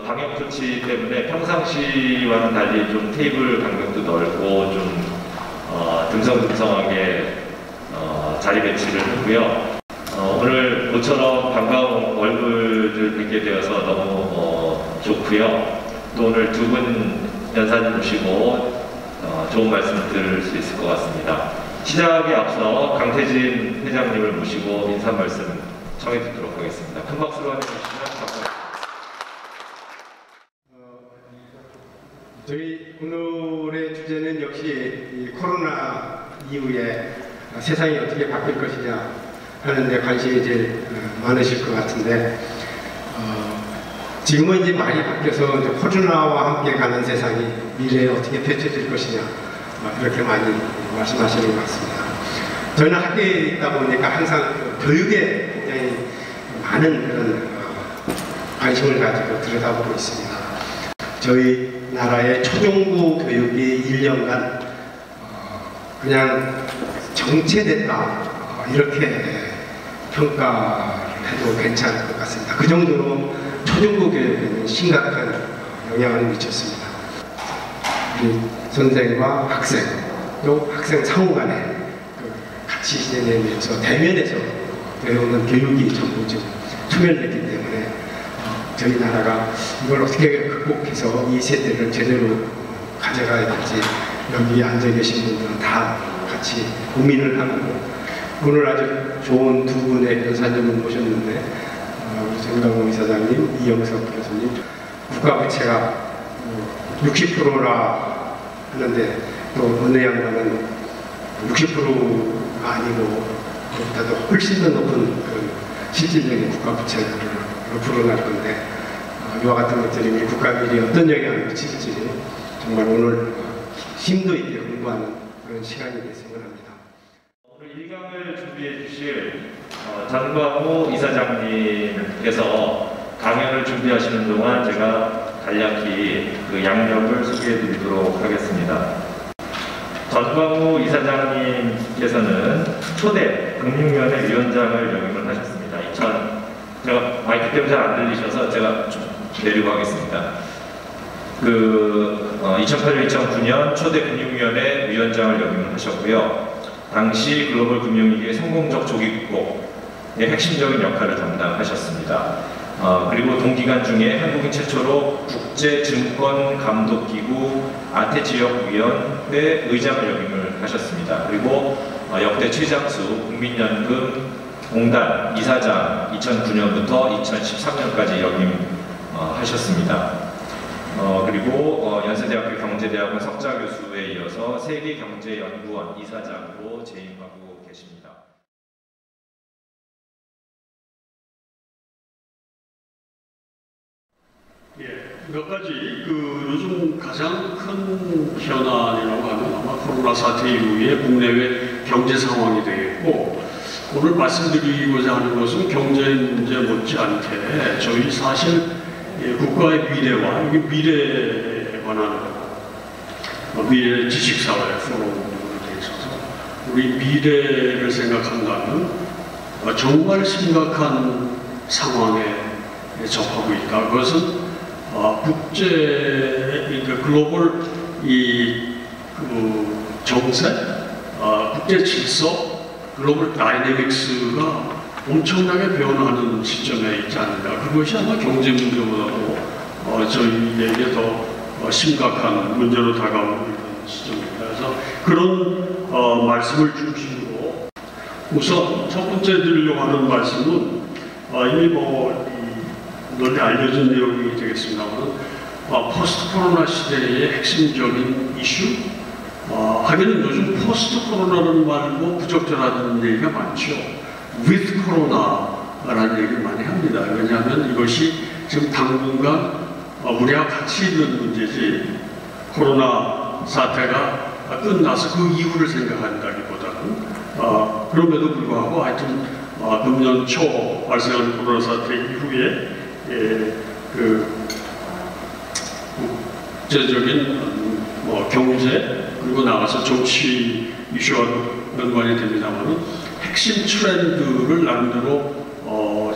방역 조치 때문에 평상시와는 달리 좀 테이블 간격도 넓고 좀 듬성듬성하게 자리 배치를 했고요. 오늘 모처럼 반가운 얼굴들 뵙게 되어서 너무 좋고요. 또 오늘 두 분 연사님 모시고 좋은 말씀 들을 수 있을 것 같습니다. 시작에 앞서 강태진 회장님을 모시고 인사 말씀 청해 듣도록 하겠습니다. 큰 박수로 환영해주시면 감사합니다. 저희 오늘의 주제는 역시 이 코로나 이후에 세상이 어떻게 바뀔 것이냐 하는 데 관심이 제일 많으실 것 같은데 지금은 이제 많이 바뀌어서 이제 코로나와 함께 가는 세상이 미래에 어떻게 펼쳐질 것이냐 이렇게 많이 말씀하시는 것 같습니다. 저희는 학교에 있다 보니까 항상 교육에 굉장히 많은 그런 관심을 가지고 들여다보고 있습니다. 저희 나라의 초중고 교육이 1년간 그냥 정체됐다 이렇게 평가해도 괜찮을 것 같습니다. 그 정도로 초중고 교육에는 심각한 영향을 미쳤습니다. 우리 선생과 학생 또 학생 상호 간에 같이 지내면서 대면에서 배우는 교육이 전부 지금 소멸됐기 때문에 저희 나라가 이걸 어떻게 극복해서 이 세대를 제대로 가져가야 될지 여기 앉아 계신 분들은 다 같이 고민을 하고 오늘 아주 좋은 두 분의 연사님을 모셨는데 우리 정강호 이사장님, 이영석 교수님 국가부채가 60%라 하는데 또 어느 양반은 60%가 아니고 그보다도 훨씬 더 높은 그 실질적인 국가부채를 불어날 건데 이와 같은 것들이 우리 국가 미래에 어떤 영향을 미칠지 정말 오늘 심도 있게 공부하는 그런 시간이 됐으면 합니다. 오늘 1강을 준비해 주실 전광호 이사장님께서 강연을 준비하시는 동안 제가 간략히 그 양력을 소개해 드리도록 하겠습니다. 전광호 이사장님께서는 초대 금융위원회 위원장을 역임을 하셨습니다. 제가 마이크 때문에 잘 안 들리셔서 제가 좀 내리고 하겠습니다. 2008년, 2009년 초대 금융위원회 위원장을 역임을 하셨고요. 당시 글로벌 금융위기의 성공적 조기 극복의 핵심적인 역할을 담당하셨습니다. 그리고 동기간 중에 한국인 최초로 국제증권감독기구 아태지역위원회 의장을 역임을 하셨습니다. 그리고 역대 최장수 국민연금공단 이사장 2009년부터 2013년까지 역임하셨습니다. 그리고 연세대학교 경제대학원 석좌교수에 이어서 세계경제연구원 이사장으로 재임하고 계십니다. 몇 가지 요즘 가장 큰 현안이라고 하면 아마 코로나 사태 이후에 국내외 경제 상황이 되겠고 오늘 말씀드리고자 하는 것은 경제 문제 못지않게 저희 사실 국가의 미래와 여기 미래에 관한 미래 지식사회 포럼에 있어서 우리 미래를 생각한다면 정말 심각한 상황에 접하고 있다. 그것은 그러니까 글로벌 정세, 국제 질서, 글로벌 다이내믹스가 엄청나게 변화하는 시점에 있지 않는가. 그것이 아마 경제 문제보다도 저희에게 더 심각한 문제로 다가오고 있는 시점입니다. 그래서 그런 말씀을 중심으로 우선 첫 번째 드리려고 하는 말씀은 이미 널리 알려진 내용이 되겠습니다만 포스트 코로나 시대의 핵심적인 이슈 하기는 요즘 포스트 코로나는 말고 부적절한 얘기가 많죠. with 코로나라는 얘기를 많이 합니다. 왜냐하면 이것이 지금 당분간 우리와 같이 있는 문제지 코로나 사태가 끝나서 그 이후를 생각한다기보다는 그럼에도 불구하고 하여튼 금년 초 발생한 코로나 사태 이후에 국제적인 경제 그리고 나가서 정치 이슈와 연관이 됩니다만 핵심 트렌드를 나름대로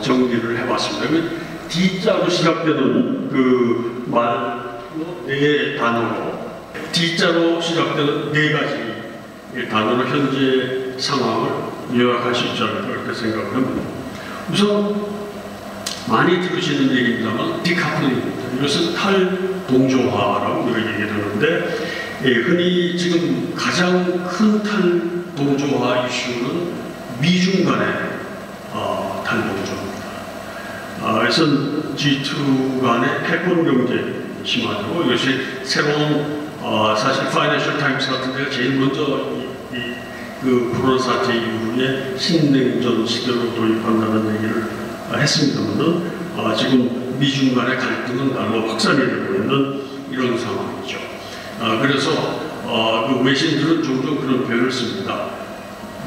정리를 해봤습니다. D자로 시작되는 그 말 네 단어로 D자로 시작되는 네 가지 단어로 현재 상황을 요약할 수 있지 않을까 그렇게 생각을 합니다. 우선 많이 들으시는 얘기입니다만 디카플링입니다. 이것은 탈동조화라고 우리가 얘기하는데 흔히 지금 가장 큰 탈동조화 이슈는 미중 간의 탈동조화입니다. 그래서 G2 간의 패권 경쟁이 심하고 이것이 새로운 사실 파이낸셜 타임스 같은 데가 제일 먼저 그 코로나 사태 이후에 신냉전 시대로 도입한다는 얘기를 했습니다만 지금 미중 간의 갈등은 날로 확산이 되고 있는 이런 상황이죠. 그래서 그 외신들은 종종 그런 표현을 씁니다.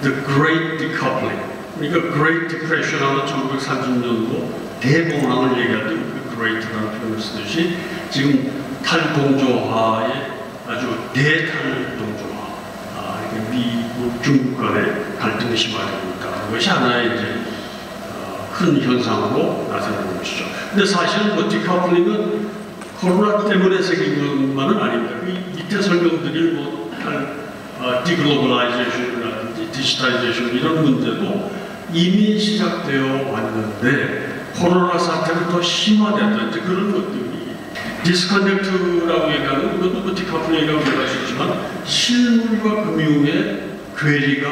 The Great Decoupling. 그러니까 Great Depression 하는 1930년도 대공황을 얘기할 때 Great라는 표현을 쓰듯이 지금 탈동조화의 아주 대탈동조화, 미국, 중국 간의 갈등이 심화됩니다. 그것이 하나의 이제 큰 현상으로 나타나는 것이죠. 근데 사실은 뭐 디커플링은 코로나 때문에 생긴 것만은 아닙니다. 이 밑에 설명드릴 뭐 디글로벌라이제이션이라든지 디지털라이제이션 이런 문제도 이미 시작되어 왔는데 코로나 사태는 더 심화됐다. 이제 그런 것들이 디스커넥트라고 얘기하는 이것도 뭐 디커플링이라고 얘기할 수 있지만 실물과 금융의 괴리가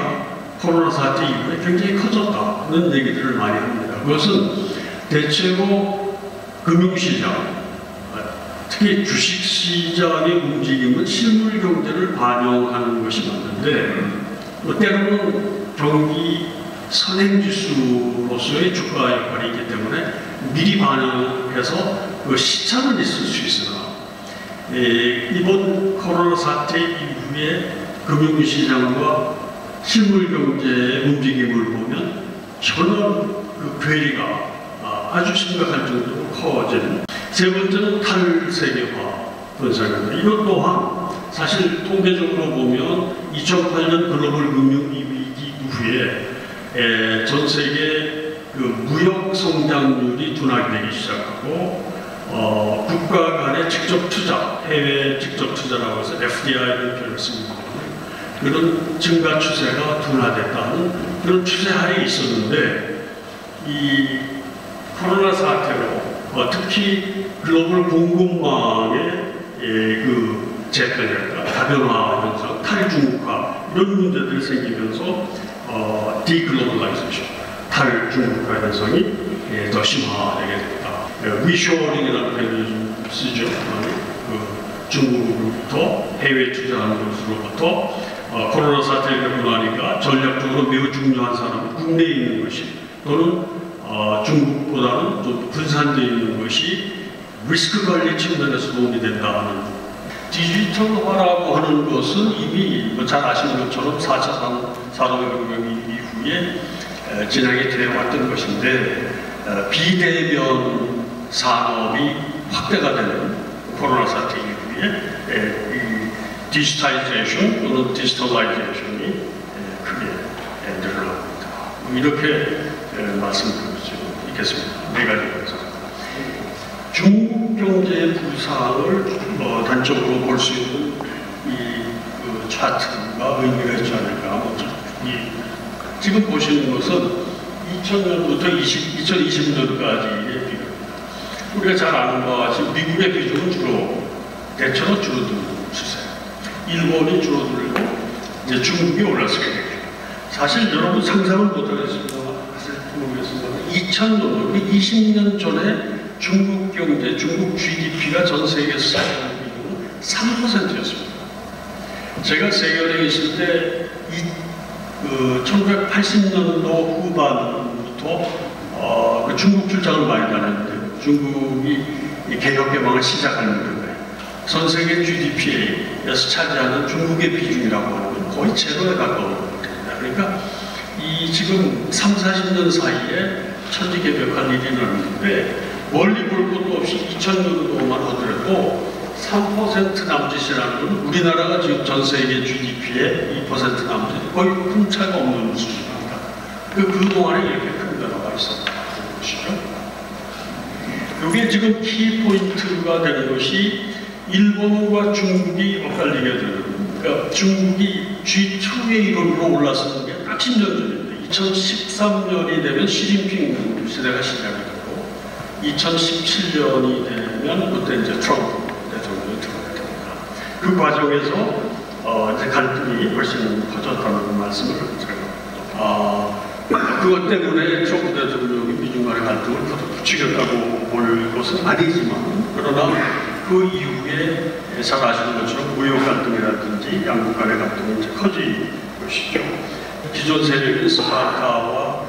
코로나 사태 이후에 굉장히 커졌다는 얘기들을 많이 합니다. 그것은 대체로 금융시장, 특히 주식시장의 움직임은 실물 경제를 반영하는 것이 맞는데 때로는 경기 선행지수로서의 주가 역할이 있기 때문에 미리 반영해서 그 시차는 있을 수 있으나 이번 코로나 사태 이후에 금융시장과 실물 경제의 움직임을 보면 전원 그 괴리가 아주 심각할 정도로 커진. 세 번째는 탈세계화 현상입니다. 이것 또한 사실 통계적으로 보면 2008년 글로벌 금융위기 이후에 전 세계 그 무역 성장률이 둔화되기 시작하고 국가 간의 직접 투자, 해외 직접 투자라고 해서 FDI를 표현을 씁니다. 그런 증가 추세가 둔화됐다는 그런 추세하에 있었는데 이 코로나 사태로 특히 글로벌 공급망의 그 재편이랄까 다변화 현상, 탈중국화 이런 문제들이 생기면서 디글로벌라이제이션, 탈중국화 현상이 더 심화되게 됐다. 리쇼어링이라는 표현을 좀 쓰죠. 그 중국으로부터 해외 투자하는 것으로부터 코로나 사태가 되고 나니까 전략적으로 매우 중요한 사람은 국내에 있는 것이 또는 중국보다는 좀 분산되어 있는 것이 리스크 관리 측면에서 도움이 된다는 디지털화라고 하는 것은 이미 잘 아시는 것처럼 4차 산업혁명 이후에 진행이 되어 왔던 것인데 비대면 산업이 확대가 되는 코로나 사태 이후에 디지털라이제이션 또는 디지털라이제이션이 크게 늘어납니다. 이렇게 말씀드릴 수 있겠습니다. 네 가지에서 중국 경제의 부상을 단적으로 볼 수 있는 이 차트가 의미가 있지 않을까. 지금 보시는 것은 2000년부터 2020년까지의 비교입니다. 우리가 잘 아는 바와 같이 미국의 비중은 주로 대체로 줄어드는 추세. 일본이 줄어들고 이제 중국이 올라서게 되죠. 사실 여러분 상상을 못하겠습니다. 모르겠습니다. 2000년도, 20년 전에 중국 경제, 중국 GDP가 전 세계에서 차지하는 비중은 3%였습니다. 제가 세계여행에 있을 때 1980년도 후반부터 그 중국 출장을 많이 다녔는데 중국이 개혁 개방을 시작하는 전 세계 GDP에서 차지하는 중국의 비중이라고 하는 건 거의 제로에 가까운 겁니다. 그러니까 이 지금 3, 40년 사이에 천지개벽한 일이 일어났는데 멀리 볼 것도 없이 2000년도만 하더라도 3% 남짓이라는 건 우리나라가 지금 전 세계 GDP의 2% 남짓 거의 큰 차이가 없는 수준입니다. 그동안에 이렇게 큰 변화가 있었다는 것이죠. 이게 지금 키포인트가 되는 것이 일본과 중국이 엇갈리게 되는, 그러니까 중국이 G2의 이론으로 올라서는 게 딱 10년 전입니다. 2013년이 되면 시진핑 시대가 시작이 되고 2017년이 되면 그때 이제 트럼프 대통령이 들어가게 됩니다. 그 과정에서 이제 갈등이 훨씬 커졌다는 말씀을 제가 그것 때문에 트럼프 대통령이 미중 간의 갈등을 부추겼다고 볼 것은 아니지만, 그러나 그 이후에 잘 아시는 것처럼 무역 갈등이라든지 양국 간의 갈등이 이제 커진 것이죠. 기존 세력인 스파르타와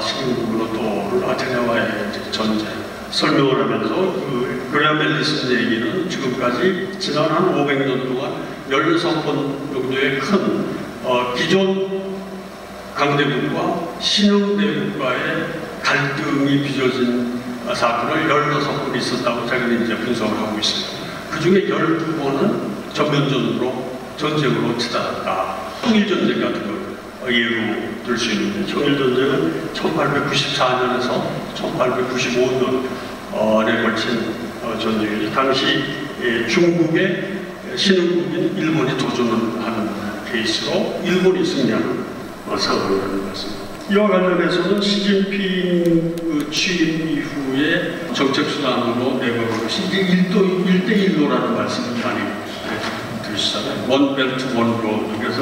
신흥국으로 또 아테네와의 전쟁 설명을 하면서 그 그라멜리슨 얘기는 지금까지 지난 한 500년 동안 16번 정도의 큰 기존 강대국과 신흥대국과의 갈등이 빚어진 사건을 16번 있었다고 자기는 이제 분석을 하고 있어요. 그 중에 12번은 전면전으로 전쟁으로 치달았다. 통일전쟁 같은 걸 예로 들 수 있는데, 통일전쟁은 1894년에서 1895년에 걸친 전쟁이죠. 당시 중국의 신흥국인 일본이 도전을 하는 케이스로 일본이 승리하는 상황이라는 말씀입니다. 이와 관련해서는 시진핑 취임 이후에 정책수단으로 내걸은 것이 이제 1대1로라는 말씀을 많이 들으시잖아요. 원벨트 원로드. 그래서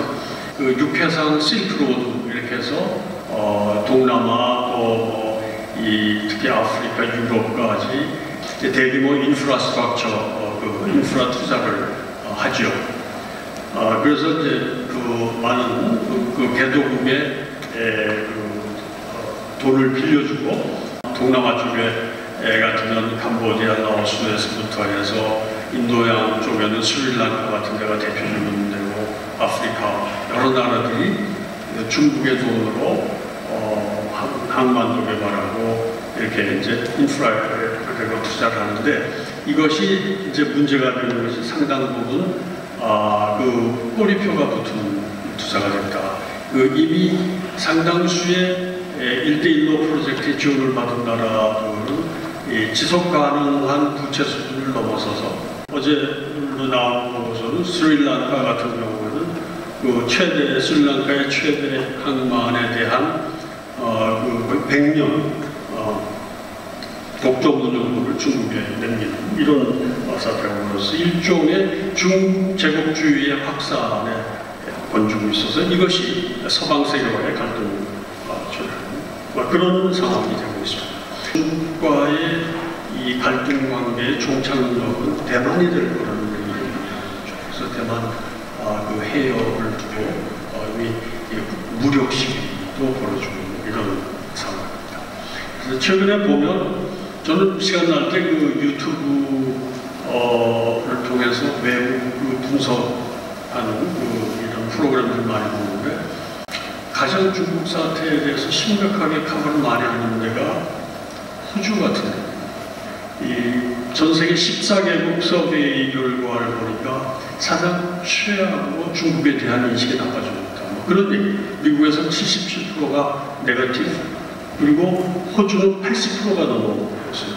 그 육해상 실크로드 이렇게 해서 동남아 또 특히 아프리카, 유럽까지 대규모 인프라스트럭처 인프라 투자를 하죠. 그래서 이제 그 많은 그 개도국에 돈을 빌려주고, 동남아 쪽에 같으면 캄보디아, 라오스에서부터 해서 인도양 쪽에는 스리랑카 같은 데가 대표적인 데고, 아프리카 여러 나라들이 중국의 돈으로 항만도 개발하고 이렇게 이제 인프라에 투자를 하는데, 이것이 이제 문제가 되는 것이 상당 부분 그 꼬리표가 붙은 투자가 됐다. 이미 상당수의 1대1로 프로젝트에 지원을 받은 나라들은 지속 가능한 부채 수준을 넘어서서, 어제로 나온 보고서는 스리랑카 같은 경우에는 그 스리랑카의 최대 항만에 대한 그 100년 독점 운영권을 중국에 넘기는 이런 사태로서 일종의 중국 제국주의의 확산에 번지고 있어서 이것이 서방 세계와의 갈등을 초래하는 그런 상황이 되고 있습니다. 중국과의 이 갈등 관계의 종착역은 대만이 될 거라는 얘기입니다. 그래서 대만 그 해협을 두고 무력 시위도 벌어지고 있는 이런 상황입니다. 그래서 최근에 보면 저는 시간 날 때 그 유튜브를 통해서 외국 분석하는 이런 프로그램들 많이 보는데, 가장 중국 사태에 대해서 심각하게 커버를 많이 하는 데가 호주 같은 데. 전 세계 14개국 서베이 결과를 보니까 가장 최악으로 중국에 대한 인식이 나빠지고 있다. 그런 얘기. 미국에서 77%가 네거티브, 그리고 호주는 80%가 넘어갔어요.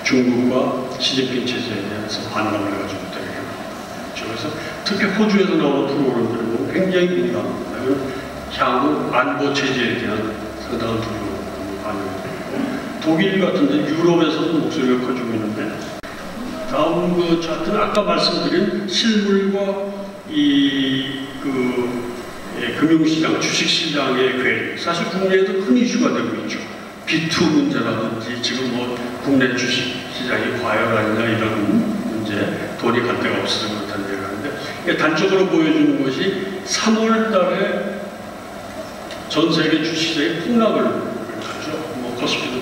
중국과 시진핑 체제에 대해서 반감을 가지고 있다. 그래서 특히 호주에서 나오는 프로그램들은 굉장히 민감합니다. 향후 안보 체제에 대한 상당한 두려움을 반영하고, 독일 같은 데 유럽에서도 목소리가 커지고 있는데, 다음 그 차트는 아까 말씀드린 실물과 금융시장, 주식시장의 괴리, 사실 국내에도 큰 이슈가 되고 있죠. B2 문제라든지 지금 국내 주식시장이 과열하느냐 이런 문제, 돈이 갈 데가 없어서 그렇다는 얘기를 하는데, 단적으로 보여주는 것이 3월 달에 전 세계 주식시장이 폭락을 하죠. 코스피도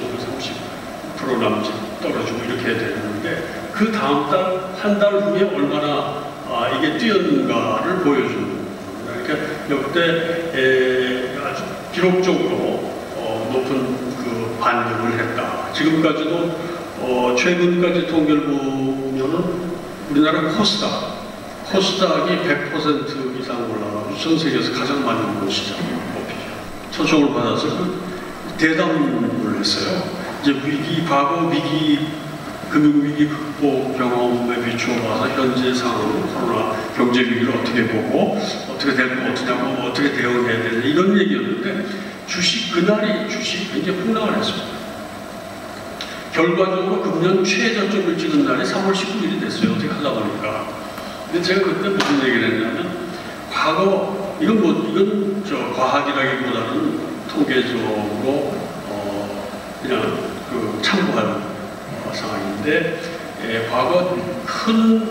30% 남짓 떨어지고 이렇게 되는데, 그 다음 달, 한 달 후에 얼마나 이게 뛰었는가를 보여주는, 그러니까 역대 아주 기록적으로 높은 그 반등을 했다. 지금까지도 최근까지 통계를 보면은 우리나라 코스닥이 100% 이상 올라가고 전 세계에서 가장 많은 시장이 뽑히죠. 초청을 받아서 그 대담을 했어요. 이제 과거 위기, 금융위기 극복 경험에 비추어 봐서 현재 상황, 코로나 경제 위기를 어떻게 보고 어떻게 될 거 어떠냐고 어떻게 대응해야 되냐 이런 얘기였는데 그날이 주식 굉장히 폭락을 했습니다. 결과적으로 금년 최저점을 찍은 날이 3월 19일이 됐어요. 어떻게 하려고 하니까. 근데 제가 그때 무슨 얘기를 했냐면 과거 이건 저 과학이라기보다는 통계적으로 그냥 그 참고할 상황인데 과거 큰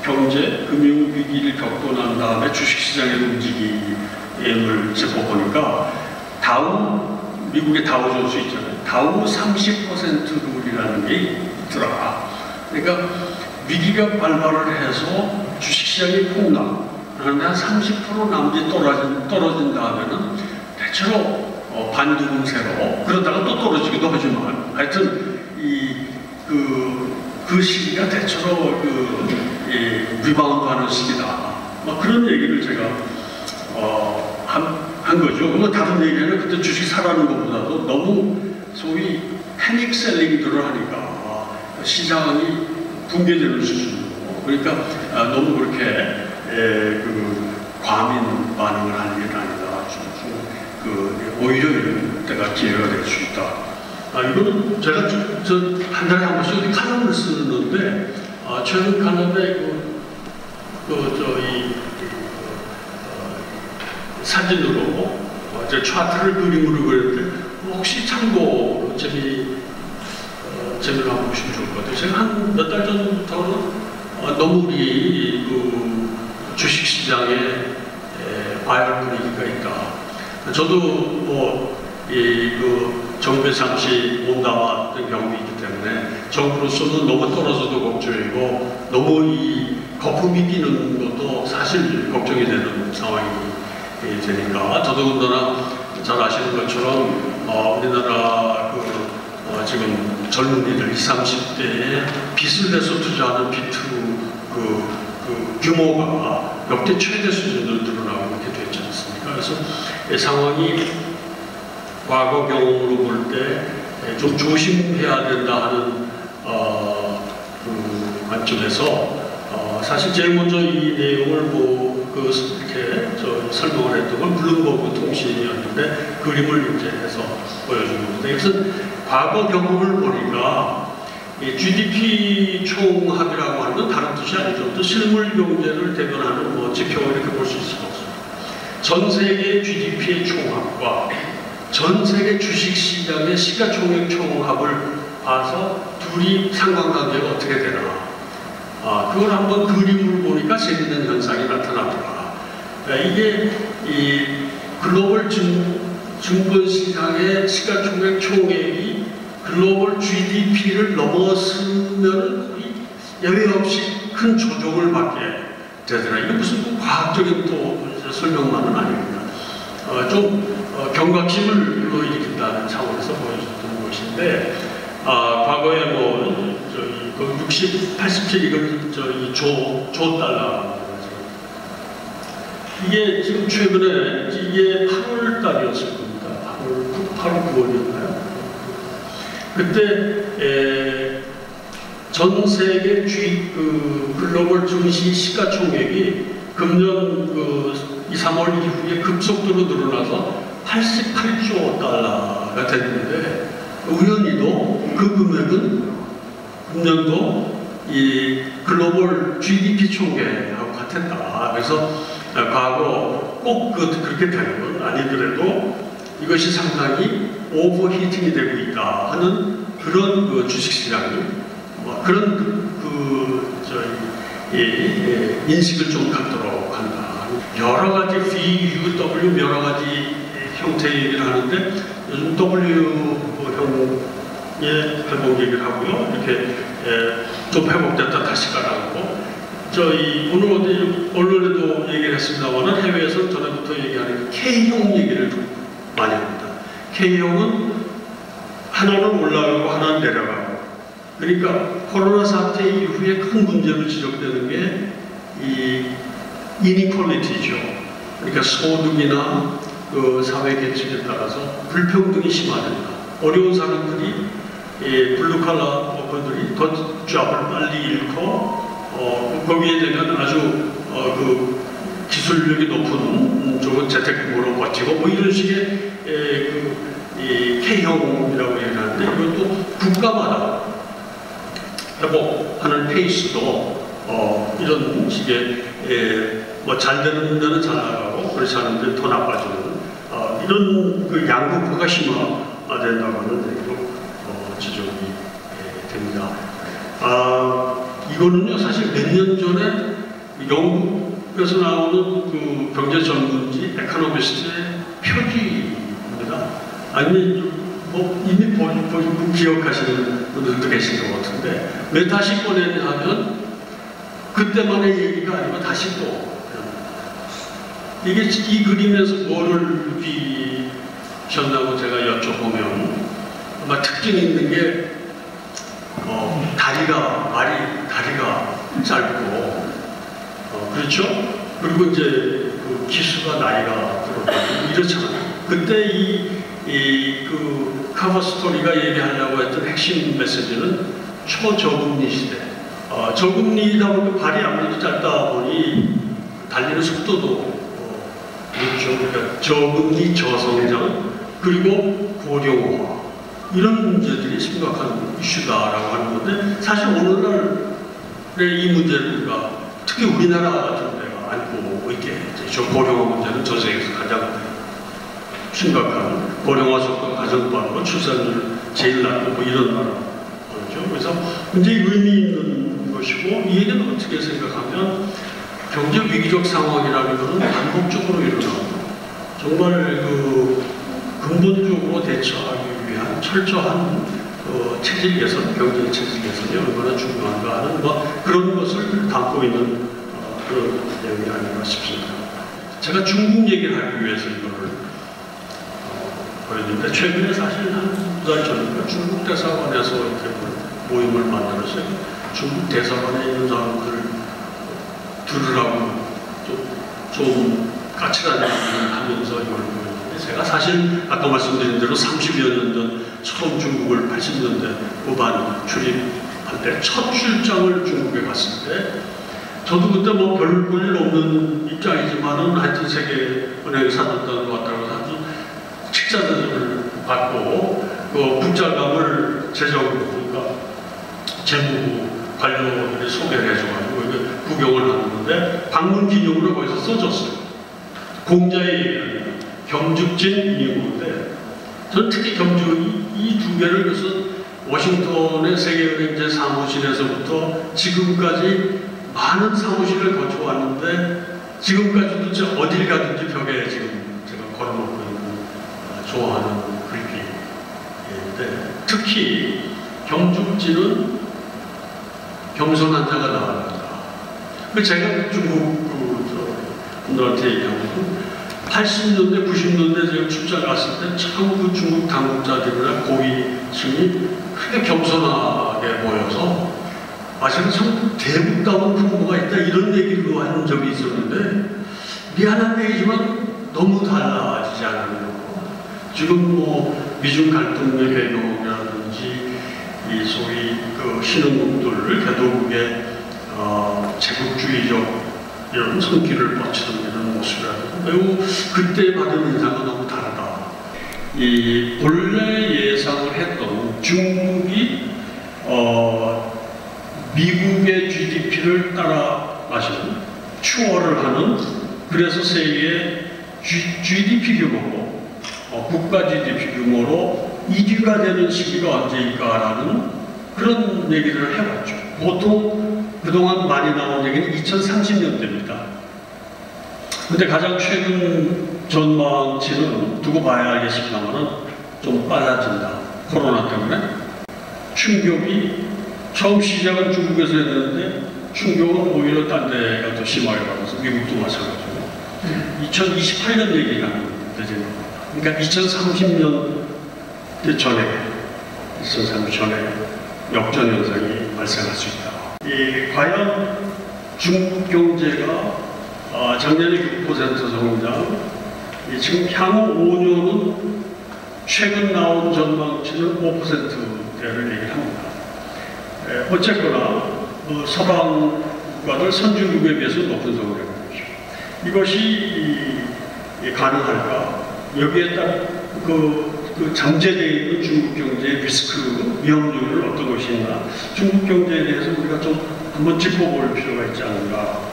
경제 금융 위기를 겪고 난 다음에 주식시장의 움직임을 짚어보니까 미국의 다우존스 있잖아요. 다우 30% 룰이라는 게 있더라. 그러니까 위기가 발발을 해서 주식시장이 폭락. 그런데 한 30% 남짓 떨어진 다음에는 대체로 반등세로 그러다가 또 떨어지기도 하지만 하여튼 그 시기가 대체로 리바운드하는 시기다. 그런 얘기를 제가 한 거죠. 그건 다른 얘기는 그때 주식 사라는 것보다도 너무 소위 패닉 셀링들을 하니까 시장이 붕괴되는 수준으로 그러니까 너무 그렇게 과민 반응을 하는 게 아니다. 오히려 이런 때가 기회가 될 수 있다. 이거는 제가 한 달에 한 번씩 칼럼을 쓰는데 최근 칼럼에 사진으로 차트를 그림으로 그렸는데 혹시 참고 재미를 한번 보시면 좋을 것 같아요. 제가 한 몇 달 전부터는 너무 우리 주식시장에 과열 분위기가 있다. 저도 정부에 잠시 몸담았던 경험이 있기 때문에 정부로서는 너무 떨어져도 걱정이고 너무 이 거품이 끼는 것도 사실 걱정이 되는 상황이 되니까 더더군다나 잘 아시는 것처럼 우리나라 지금 젊은이들 20, 30대에 빚을 내서 투자하는 비트 규모가 역대 최대 수준으로 늘어나고 이렇게 됐지 않습니까? 그래서 이 상황이 과거 경험으로 볼 때 좀 조심해야 된다 하는 관점에서 사실 제일 먼저 이 내용을 이렇게 설명을 했던 건 블룸버그 통신이었는데 그림을 이제 해서 보여준 겁니다. 이것은 과거 경험을 보니까 GDP 총합이라고 하는 건 다른 뜻이 아니죠. 또 실물 경제를 대변하는 지표를 이렇게 볼 수 있을 것 같습니다. 전 세계 GDP의 총합과 전 세계 주식시장의 시가총액 총합을 봐서 둘이 상관관계가 어떻게 되나. 그걸 한번 그림을 보니까 재밌는 현상이 나타나더라. 이게 이 글로벌 증권시장의 시가총액 총액이 글로벌 GDP를 넘어서면 거의 예외 없이 큰 조정을 받게 되더라. 이게 무슨 과학적인 또 설명만은 아닙니다. 좀 경각심을 일으킨다는 차원에서 보여줬던 것인데 과거에 60, 87 이건 조 달러 이게 지금 최근에 이게 8월 달이었을 겁니다. 8월 9월이었나요? 그때 전 세계 글로벌 증시 시가총액이 금년 2, 3월 이후에 급속도로 늘어나서 88조 달러가 됐는데 우연히도 그 금액은 금년도 이 글로벌 GDP 총액하고 같았다. 그래서 과거 꼭 그렇게 되는 건 아니더라도 이것이 상당히 오버히팅이 되고 있다 하는 그런 주식시장이 그런 인식을 좀 갖도록 한다. 여러 가지 VUW 여러 가지 형태의 얘기를 하는데 요즘 W형의 회복 얘기를 하고요. 이렇게 좀 회복됐다 다시 가라앉고 오늘 어디 언론에도 얘기를 했습니다만 해외에서 전에부터 얘기하는 K형 얘기를 많이 합니다. K형은 하나는 올라가고 하나는 내려가고 그러니까 코로나 사태 이후에 큰 문제로 지적되는 게 이 이니퀄리티죠. 그러니까 소득이나 사회 계층에 따라서 불평등이 심화된다. 어려운 사람들이 블루칼라 워커들이 더 잡을 빨리 잃고 거기에 되면 아주 그 기술력이 높은 쪽은 재택근무로 버티고 뭐 이런 식의 이 K형이라고 얘기하는데 이것도 국가마다 회복하는 페이스도 이런 식의 뭐 잘 되는 데는 잘 나가고 그렇지 않은 데는 더 나빠지는 이런 그 양극화가 심화된다고 하는 얘기로 지적이 됩니다. 이거는요 사실 몇 년 전에 영국에서 나오는 그 경제 전문지 에코노미스트의 표지입니다. 아니 뭐 이미 보시고 기억하시는 분들도 계신 것 같은데 왜 다시 꺼내냐 하면 그때만의 얘기가 아니고 다시 또 이게 이 그림에서 뭐를 느끼셨나고 제가 여쭤보면 아마 특징이 있는 게 다리가 짧고 그렇죠? 그리고 이제 그 기수가 나이가 들어가고 이렇잖아요. 그때 그 커버 스토리가 얘기하려고 했던 핵심 메시지는 초저금리 시대. 저금리다 보니 발이 아무래도 짧다 보니 달리는 속도도 그렇죠. 그러니까 저금리 저성장 그리고 고령화 이런 문제들이 심각한 이슈다라고 하는 건데 사실 오늘날의 이 문제를 우리가 특히 우리나라 같은 데가 안고 있게 저 고령화 문제는 전 세계에서 가장 심각한 고령화 속도가 가장 빠르고 출산율 제일 낮고 뭐 이런 나라죠. 그래서 굉장히 의미 있는 것이고 이 얘기는 어떻게 생각하면 경제 위기적 상황이라는 것은 반복적으로 일어나고 정말 그 근본적으로 대처하기 위한 철저한 체질 개선, 경제 체질 개선이 얼마나 중요한가 하는 그런 것을 담고 있는 그런 내용이 아닌가 싶습니다. 제가 중국 얘기를 하기 위해서 이거를 보였는데 최근에 사실 한 두 달 전인가 중국 대사관에서 이렇게 모임을 만들었어요. 중국 대사관에 있는 사람들 들으라고 좀 까칠한 얘기를 하면서 이걸 보였는데 제가 사실 아까 말씀드린 대로 30여 년 전 처음 중국을 80년대 후반 출입할 때 첫 출장을 중국에 갔을 때 저도 그때 뭐 별 볼 일 없는 입장이지만은 하여튼 세계은행 사단장을 왔다고 아주 식사대접을 받고 그 국장감을 그러니까 재무부 관료들이 소개를 해줘가지고 구경을 하는데 방문 기념으로 거기서 써줬어요. 공자의 얘기입니다. 경죽진 이후인데 저는 특히 경죽 이 두 개를 그래서 워싱턴의 세계은행제 사무실에서부터 지금까지 많은 사무실을 거쳐왔는데 지금까지도 저 어딜 가든지 벽에 지금 제가 걸어놓고 있는 좋아하는 글귀인데 특히 경죽지는 겸손한 자가 나아간다. 제가 중국 분들한테 얘기하고 80년대, 90년대 제가 출장 갔을 때 참 그 중국 당국자들이나 고위층이 크게 겸손하게 보여서 제가 참 대국다운 풍모가 있다 이런 얘기를 한 적이 있었는데 미안한 얘기지만 너무 달라지지 않는 거고 지금 뭐 미중 갈등의 배경이라든지 이 소위 그 신흥국들 개도국의 제국주의적 이런 성기를 뻗치는 이런 모습이라든지 매우 그때 받은 인상과 너무 다르다. 이 본래 예상을 했던 중국이 미국의 GDP를 따라가시는 추월을 하는 그래서 세계 GDP 규모로 국가 GDP 규모로 1위가 되는 시기가 언제일까라는 그런 얘기를 해봤죠. 보통 그동안 많이 나온 얘기는 2030년대입니다. 근데 가장 최근 전망치는 두고 봐야 알겠습니다만은 좀 빨라진다. 코로나 때문에 충격이 처음 시작은 중국에서 했는데 충격은 오히려 딴 데가 더 심하게 받아서 미국도 마찬가지고 2028년 얘기가 되죠. 그러니까 2030년 전에 역전 현상이 발생할 수 있다. 과연 중국 경제가 작년에 6% 성장, 지금 향후 5년은 최근 나온 전망치는 5% 경제를 얘기를 합니다. 어쨌거나 서방 국가들 선진국에 비해서 높은 성을 내고 있죠. 이것이 가능할까? 여기에 따라 그 잠재되어 있는 중국 경제의 리스크, 위험률을 어떤 것이 있나? 중국 경제에 대해서 우리가 좀 한번 짚어볼 필요가 있지 않는가?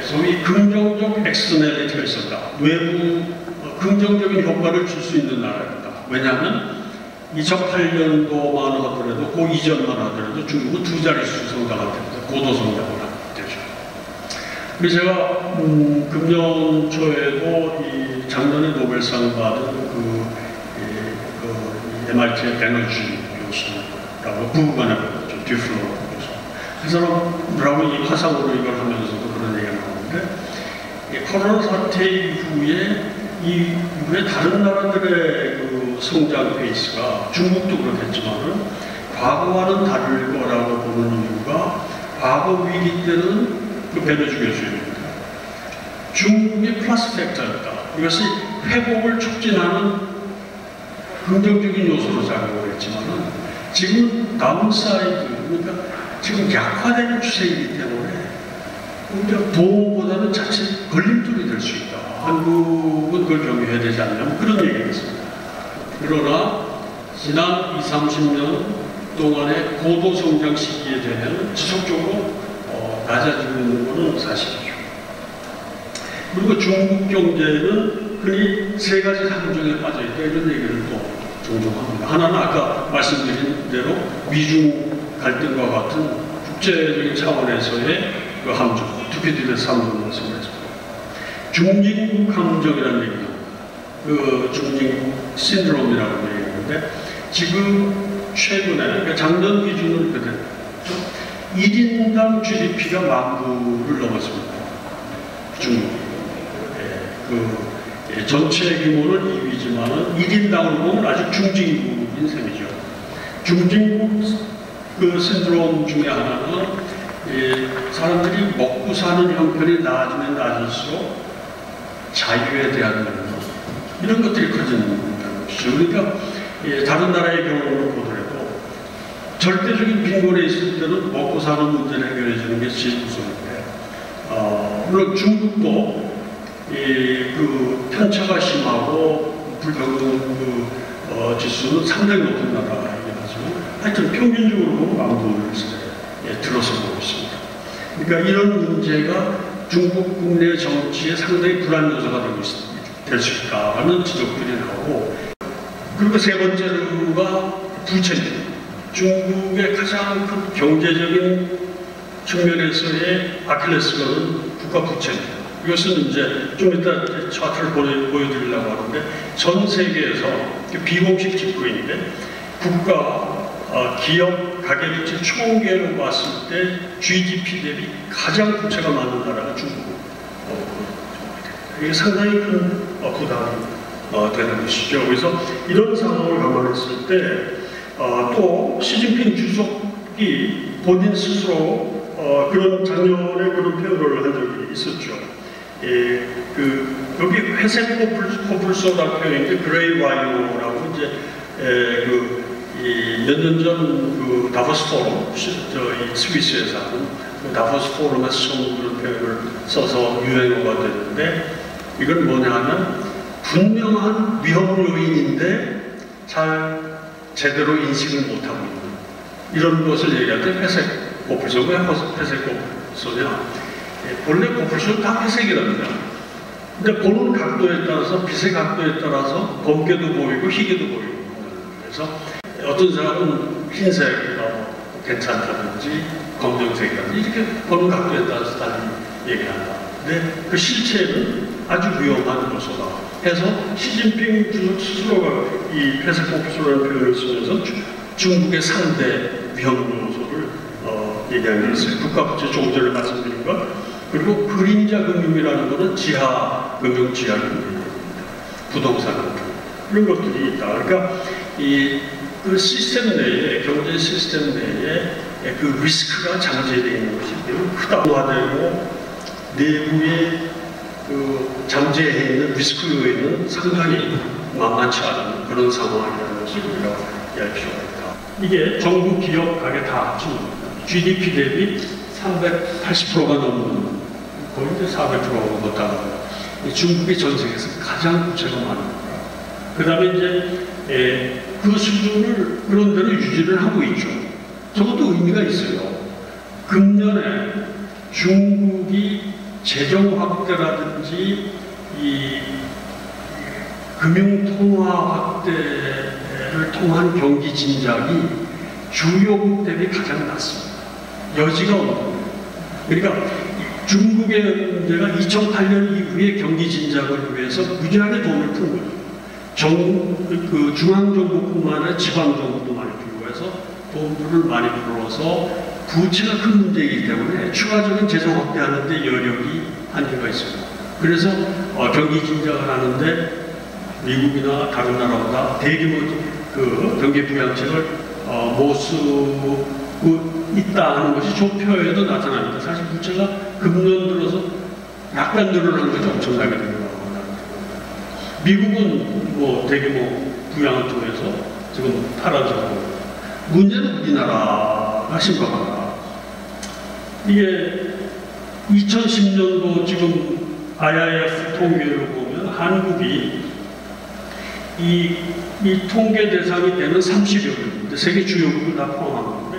소위 긍정적 엑스터널리티가 있었다. 외부 긍정적인 효과를 줄 수 있는 나라입니다. 왜냐하면 2008년도만 하더라도 그 이전만 하더라도 중국은 두 자릿수 성장할 때부터 고도 성장을 되죠. 그래서 제가 금년 초에도 이 작년에 노벨상 받은 MIT의 에너지 교수라고 부부간에 좀 듀플로 교수. 그 사람들하고 이 화상으로 이걸 하면서도 그런 얘기가 나오는데 코로나 사태 이후에 이후에 다른 나라들의 그 성장 페이스가 중국도 그렇겠지만은 과거와는 다를 거라고 보는 이유가 과거 위기 때는 그 베너지 교수입니다. 중국의 플러스 팩터였다. 이것이 회복을 促진하는 긍정적인 요소로 작용을 했지만은 지금 다운사이드, 그러니까 지금 약화되는 추세이기 때문에 오히려 도움보다는 자칫 걸림돌이 될 수 있다. 한국은 그걸 경계해야 되지 않냐면 그런 얘기가 있습니다. 그러나 지난 20, 30년 동안의 고도 성장 시기에 되면 지속적으로 낮아지는 것은 사실이죠. 그리고 중국 경제는 흔히 세 가지 함정에 빠져있다 이런 얘기를 또 종종 합니다. 하나는 아까 말씀드린 대로 미중 갈등과 같은 국제적인 차원에서의 그 함정, 투피디드에서 함정 말씀드렸습니다. 중진국 함정이라는 얘기죠. 그 중진국 신드롬이라고 얘기하는데 지금 최근에 그러니까 작년 기준으로 그대로 1인당 GDP가 10,000불을 넘었습니다. 중국. 전체 규모는 2위지만 1인당으로 보면 아직 중진국인 셈이죠. 중진국 그 신드롬 중에 하나는 사람들이 먹고 사는 형편이 나아지면 나아질수록 자유에 대한 면허 이런 것들이 커지는 것이죠. 그러니까 다른 나라의 경우를 보더라도 절대적인 빈곤에 있을 때는 먹고 사는 문제를 해결해 주는 게 제일 우선인데 물론 중국도 그 편차가 심하고 불평등 지수는 상당히 높은 나라이긴 하지만 하여튼 평균적으로 보면 망도를 들어서 보고 있습니다. 그러니까 이런 문제가 중국 국내 정치에 상당히 불안 요소가 될 수 있다는 지적들이 나오고 그리고 세 번째가 부채입니다. 중국의 가장 큰 경제적인 측면에서의 아킬레스건은 국가 부채입니다. 이것은 이제 좀 이따 차트를 보여드리려고 하는데 전 세계에서 비공식 지표인데 국가, 기업, 가계부채 총계로 봤을 때 GDP 대비 가장 부채가 많은 나라가 중국입니다. 이게 상당히 큰 부담이 되는 것이죠. 그래서 이런 상황을 감안했을 때 또 시진핑 주석이 본인 스스로 그런 작년에 그런 표현을 한 적이 있었죠. 여기 회색 코뿔소라고 표현인데 그레이 와이오라고 이제 몇 년 전 그 다보스 포럼, 이 스위스에서 하는 그 다보스 포럼에서 처음 그런 표현을 써서 유행어가 됐는데 이건 뭐냐면 분명한 위험 요인인데 잘 제대로 인식을 못하고 있는 이런 것을 얘기할 때 회색 코뿔소. 왜 회색 코뿔소냐? 본래 코뿔소는 다 회색이랍니다. 근데 보는 각도에 따라서 빛의 각도에 따라서 검게도 보이고 희게도 보이고 그래서 어떤 사람은 흰색 괜찮다든지 검정색이라든지 이렇게 보는 각도에 따라서 달리 얘기한다. 근데 그 실체는 아주 위험한 요소다. 해서 시진핑 주석 스스로가 이 회색 코뿔소라는 표현을 쓰면서 중국의 상대 위험 요소를 얘기하는 게 있어요. 국가부채 조금 전에 말씀드린 것. 그리고 그림자 금융이라는 것은 지하 금융, 지하 금융입니다. 부동산 금융. 이런 것들이 있다. 그러니까 그 시스템 내에, 경제 시스템 내에 그 리스크가 잠재되어 있는 것이 매우 크다화되고 내부에 그 잠재해 있는 리스크 요인은 상당히 만만치 않은 그런 상황이라는 것을 우리가 이해할 필요가 있다. 이게 정부 기업 가계 다 합치면 GDP 대비 380%가 넘는 거의 이제 400%가 넘었다는 거예요. 중국이 전 세계에서 가장 부채가 많은 거예요. 그 다음에 이제 그 수준을 그런 대로 유지를 하고 있죠. 저것도 의미가 있어요. 금년에 중국이 재정 확대라든지 이 금융통화 확대를 통한 경기 진작이 주요국 대비 가장 낮습니다. 여지가 없는 거예요. 그러니까 중국의 문제가 2008년 이후에 경기 진작을 위해서 무지하게 돈을 푼 거죠. 중앙정부뿐만 아니라 지방정부도 많이 필요해서 돈들을 많이 풀어서 부채가 큰 문제이기 때문에 추가적인 재정 확대하는 데 여력이 한계가 있습니다. 그래서 경기 진작을 하는데 미국이나 다른 나라보다 대규모 그 경기 부양책을 못 쓰고 있다 하는 것이 조표에도 나타납니다. 사실 부채가 금년 들어서 약간 늘어난 것이 엄청나게 됩니다. 미국은 뭐 대규모 부양을 통해서 지금 팔아주고 문제는 우리나라가 심각하다. 이게 2010년도 지금 IIF 통계를 보면 한국이 이 통계 대상이 되는 30여 개인데 세계 주요국을 다 포함한 건데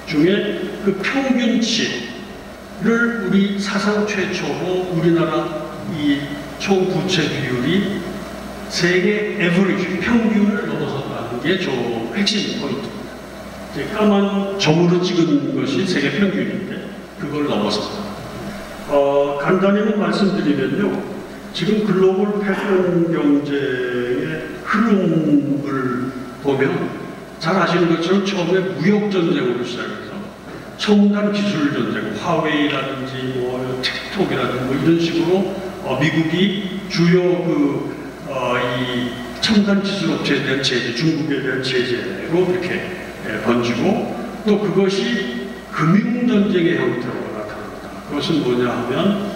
중에 그 평균치를 우리 사상 최초로 우리나라 이 총 부채 비율이 세계 에버리지 평균을 넘어섰다는 게 저 핵심 포인트입니다. 까만 점으로 찍은 것이 세계 평균인데 그걸 넘어섰다. 간단히만 말씀드리면요, 지금 글로벌 패권 경제의 흐름을 보면 잘 아시는 것처럼 처음에 무역 전쟁으로 시작해서 첨단 기술 전쟁, 화웨이라든지 뭐 틱톡이라든지 뭐 이런 식으로 미국이 주요 이 첨단 기술 업체에 대한 제재, 중국에 대한 제재로 이렇게 번지고 또 그것이 금융 전쟁의 형태로 나타납니다. 그것은 뭐냐 하면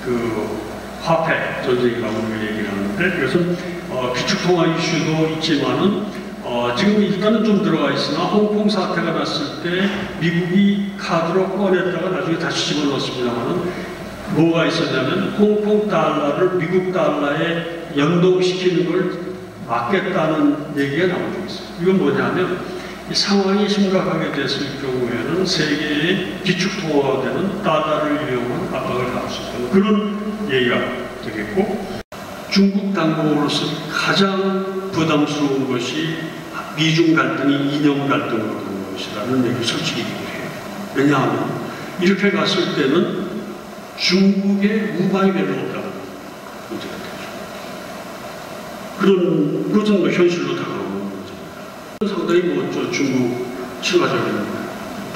그 화폐 전쟁이라고 얘기를 하는데 그것은 기축통화 이슈도 있지만은 지금 일단은 좀 들어가 있으나 홍콩 사태가 났을 때 미국이 카드로 꺼냈다가 나중에 다시 집어넣었습니다만은 뭐가 있었냐면 홍콩 달러를 미국 달러에 연동시키는 걸 막겠다는 얘기가 나온 적이 있어요. 이건 뭐냐면 이 상황이 심각하게 됐을 경우에는 세계의 기축통화되는 달러를 이용한 압박을 가할 수 있다는 그런 얘기가 되겠고 중국 당국으로서 가장 부담스러운 것이 미중 갈등이 이념 갈등으로 가는 것이라는 얘기를 솔직히 얘기해요. 왜냐하면 이렇게 갔을 때는 중국의 우방이 별로 없다는 문제가 되죠. 그것은 뭐 현실로 다가오는 문제입니다. 상당히 뭐 중국 친화적인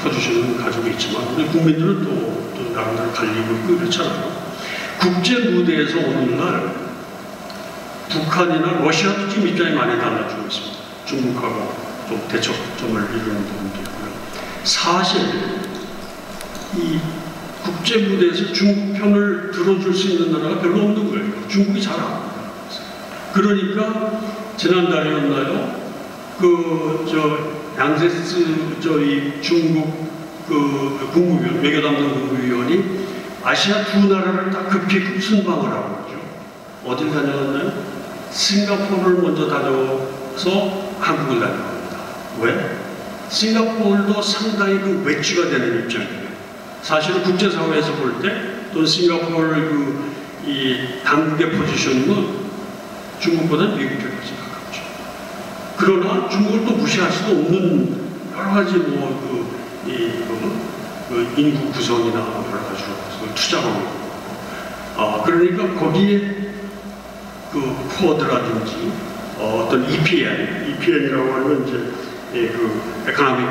포지션을 가지고 있지만 우리 국민들은 또 나름대로 갈리고 있고 그렇잖아요. 국제 무대에서 오늘날 북한이나 러시아도 지금 입장이 많이 달라지고 있습니다. 중국하고 좀 대척점을 이루는 부분도 있고요. 사실 이 국제 무대에서 중국 편을 들어줄 수 있는 나라가 별로 없는 거예요. 중국이 잘 안 합니다. 그러니까 지난달이었나요? 양세스 이 중국 국무위원 외교담당 국무위원이 아시아 두 나라를 다 급히 순방을 하고 있죠. 어딜 다녀왔나요? 싱가포르를 먼저 다녀서 한국을 다녀갑니다. 왜? 싱가포르도 상당히 그 웨지가 되는 입장이에요. 사실은 국제사회에서 볼 때 또 싱가포르 이 당국의 포지션은 중국보다 미국에 훨씬 가깝죠. 그러나 중국을 또 무시할 수도 없는 여러 가지 인구 구성이나 여러 가지로 투자하고 그러니까 거기에 그 쿼드라든지 어떤 EPN이라고 하는 이제 그 에코노믹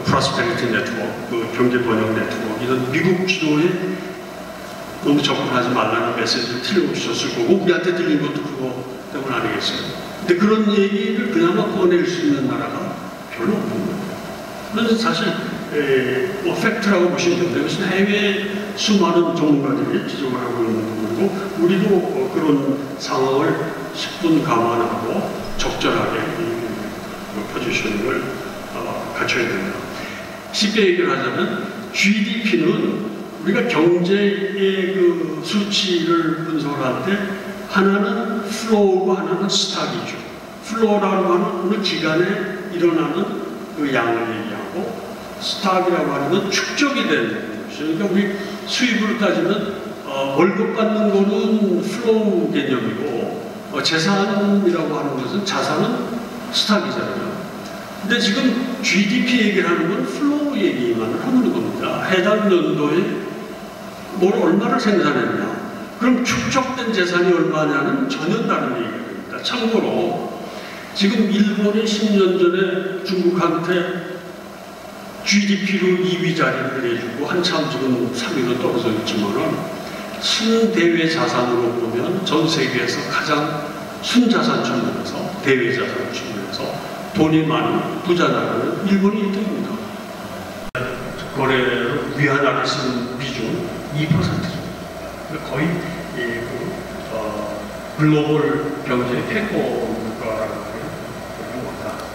프로스페리티 네트워크, 경제 번영 네트워크 이런 미국 주도에 너무 접근하지 말라는 메시지를 틀림없이 줬을 거고 우리한테 들린 것도 그거 때문 아니겠어요. 근데 그런 얘기를 그나마 꺼낼 수 있는 나라가 별로 없는 거예요. 그래서 사실 팩트라고 보시면 됩니다. 이것은 해외 수많은 전문가들이 지적을 하고 있는 부분이고 우리도 그런 상황을 10분 감안하고 적절하게 포지셔닝을 갖춰야 된다. 쉽게 얘기를 하자면 GDP는 우리가 경제의 그 수치를 분석을 할 때 하나는 플로우고 하나는 스탁이죠. 플로우라고 하는 어느 기간에 일어나는 그 양을 얘기하고 스탁이라고 하는 건 축적이 되는 것이죠. 그러니까 우리 수입으로 따지면 월급 받는 거는 플로우 개념이고 재산이라고 하는 것은 자산은 스탁이잖아요. 근데 지금 GDP 얘기를 하는 건 플로우 얘기만 하는 겁니다. 해당 연도에 뭘 얼마를 생산했냐. 그럼 축적된 재산이 얼마냐는 전혀 다른 얘기가 됩니다. 참고로 지금 일본이 10년 전에 중국한테 GDP로 2위 자리를 내주고 한참 지금 3위로 떨어져 있지만은 순대외 자산으로 보면 전 세계에서 가장 순자산 측면에서 대외 자산 측면에서 돈이 많은 부자 나라는 일본이 1등입니다. 거래로 위안화를 쓰는 비중 2%죠. 거의 글로벌 경제의 패권국가라고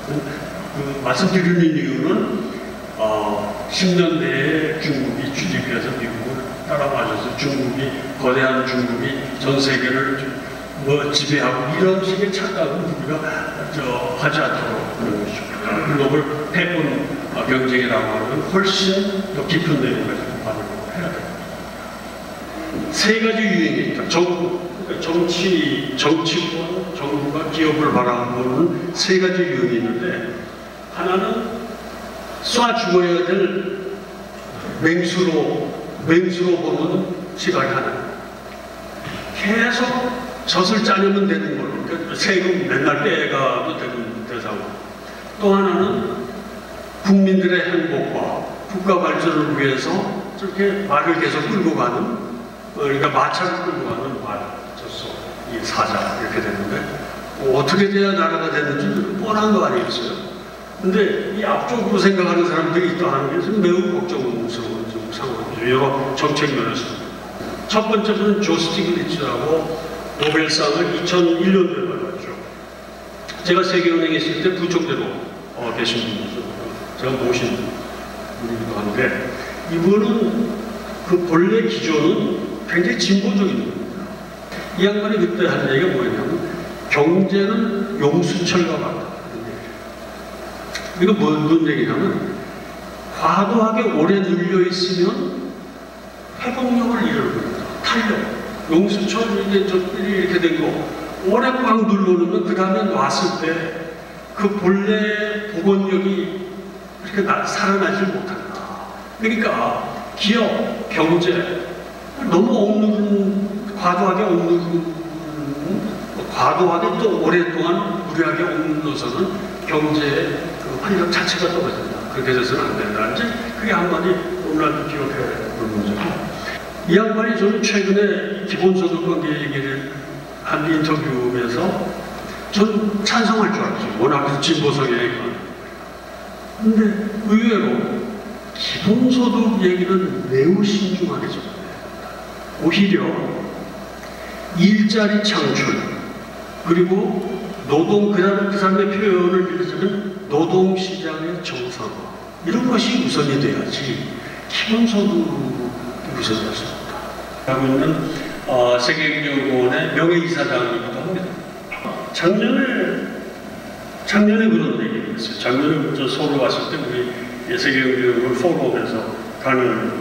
그 말씀드리는 이유는 10년 내에 중국이 GDP에서 미국을 따라맞아서 중국이 거대한 중국이 전 세계를 뭐 지배하고 이런 식의 착각은 우리가 하지 않도록 그런 것이죠. 글로벌 패권 경쟁이라고 하는 건 훨씬 더 깊은 내용까지 반영을 해야 됩니다. 세 가지 유행이 있다. 정치권, 정부가 기업을 바라보는 세 가지 유형이 있는데 하나는 쏴 죽어야 될 맹수로 보는 시각이 하나. 계속 젖을 짜내면 되는 걸로. 그러니까 세금 맨날 빼가도 되는 대상. 또 하나는 국민들의 행복과 국가 발전을 위해서 저렇게 말을 계속 끌고 가는, 그러니까 마차를 끌고 가는 말젖소, 이 사자 이렇게 되는데 어떻게 돼야 나라가 되는지 뻔한 거 아니겠어요? 근데 이 앞쪽으로 생각하는 사람들이 있다는 게 매우 걱정스러운 상황이죠. 여러 정책 면에서. 첫 번째는 조 스티글리츠라고 노벨상을 2001년도에 받았죠. 제가 세계은행에 있을 때 부총재로 계신 분이죠. 제가 모신 분이기도 한데 이분은 그 본래 기조는 굉장히 진보적인 분입니다. 이 양반이 그때 한 얘기가 뭐였냐면 경제는 용수철과 같다. 이거 무슨 얘기냐면 과도하게 오래 눌려 있으면 회복력을 잃어버린다. 탄력. 용수철 이렇게 되고 오래 꽉 눌러놓으면 그 다음에 놨을 때 그 본래 복원력이 이렇게 살아나질 못한다. 그러니까 기업, 경제 너무 과도하게 과도하게 또 오랫동안 무리하게 억눌러서는 경제의 그 활력 자체가 떨어진다. 그렇게 돼서는 안 된다. 이제 그게 한마디 오늘 기억해 볼 문제고. 이 양반이 저는 최근에 기본소득 관계 얘기를 한 인터뷰에서 전 찬성할 줄 알았어요. 워낙 진보성이니까. 근데 의외로 기본소득 얘기는 매우 신중하게 접근해요. 오히려 일자리 창출 그리고 노동 그 사람의 표현을 빌리자면 노동시장의 정상화 이런 것이 우선이 돼야지 기본소득이 우선이 없습니다. 하고 있는 세계경제연구원의 명예이사장이기도 합니다. 작년에 그런 얘기를 했어요. 작년에 저 서울 왔을 때 우리 세계경제연구원 포럼에서 강연을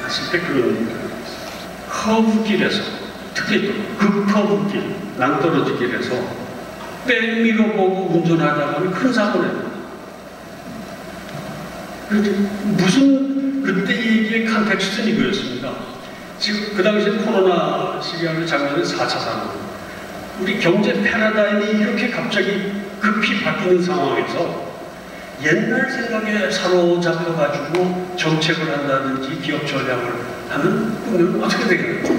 했을 때 그런 얘기를 했어요. 커브길에서 특히 급커브길 낭떠러지 길에서 백미러 보고 운전하다 보면 큰 사고를 해요. 무슨 그때 얘기의 컨텍스트는 이거였습니다. 지금 그 당시에 코로나 시기하면 작년에 4차 산업 우리 경제 패러다임이 이렇게 갑자기 급히 바뀌는 상황에서 옛날 생각에 사로잡혀가지고 정책을 한다든지 기업 전략을 하는 그러면 어떻게 되겠어요?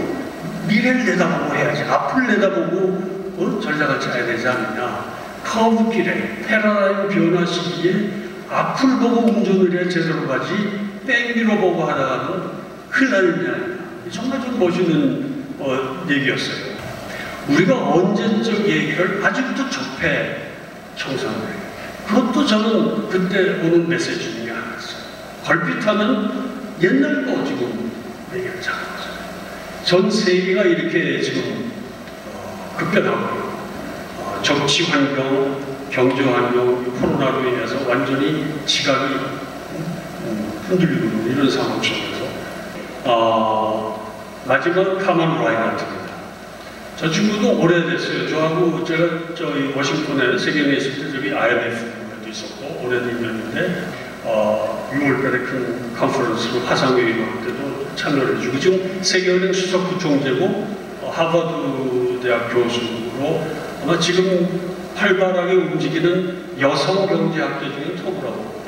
미래를 내다보고 해야지. 앞을 내다보고 전략을 짜야 되지 않느냐. 커브길에 패러다임 변화 시기에 앞을 보고 운전을 해야 제대로 가지 백미러 보고 하다가는 큰일 나는 게 아니라 정말 좀 멋있는 얘기였어요. 우리가 언제적 얘기를 아직부터 적폐 청산을 해요. 그것도 저는 그때 오는 메시지 중에 하나였어요. 걸핏하면 옛날도 지금 얘기를 잘하는 거죠. 전 세계가 이렇게 지금 급변하고 정치 환경, 경제 환경, 코로나로 인해서 완전히 지각이 흔들리고 있는 이런 상황 속에서 마지막 카만 라이언트입니다. 저 친구도 오래됐어요. 저하고 제가 저희 워싱턴에 세계에 있을 때 저기 IMF에도 있었고 오래됐는데 6월달에 큰 컨퍼런스로 화상회의로 할 때도 참여를 해주고 지금 세계은행 수석 부총재고 하버드 대학 교수로 아마 지금 활발하게 움직이는 여성 경제학자 중에 톱이라고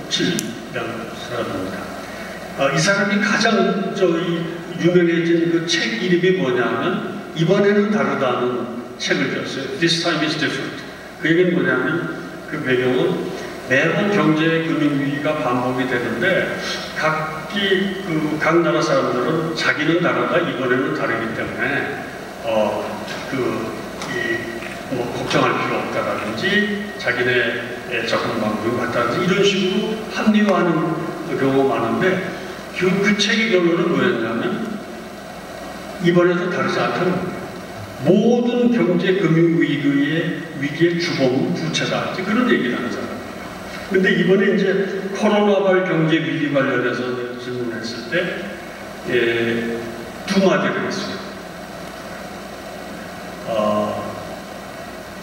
톱7명 사람입니다. 이 사람이 가장 유명해진 그 책 이름이 뭐냐면 이번에는 다르다는 책을 썼어요. This time is different. 그 얘기는 뭐냐면 그 배경은 매번 경제 금융위기가 반복이 되는데 각 나라 사람들은 자기는 다르다 이번에는 다르기 때문에 걱정할 필요 없다라든지 자기네 접근 방법이 같다든지 이런 식으로 합리화하는 경우가 많은데 그 책의 결론은 뭐였냐면 이번에도 다르지 않다는 모든 경제 금융 위기의 주범은 부채다. 그런 얘기를 하는 사람이에요. 근데 이번에 이제 코로나발 경제 위기 관련해서 질문했을 때 두 마디를 했어요.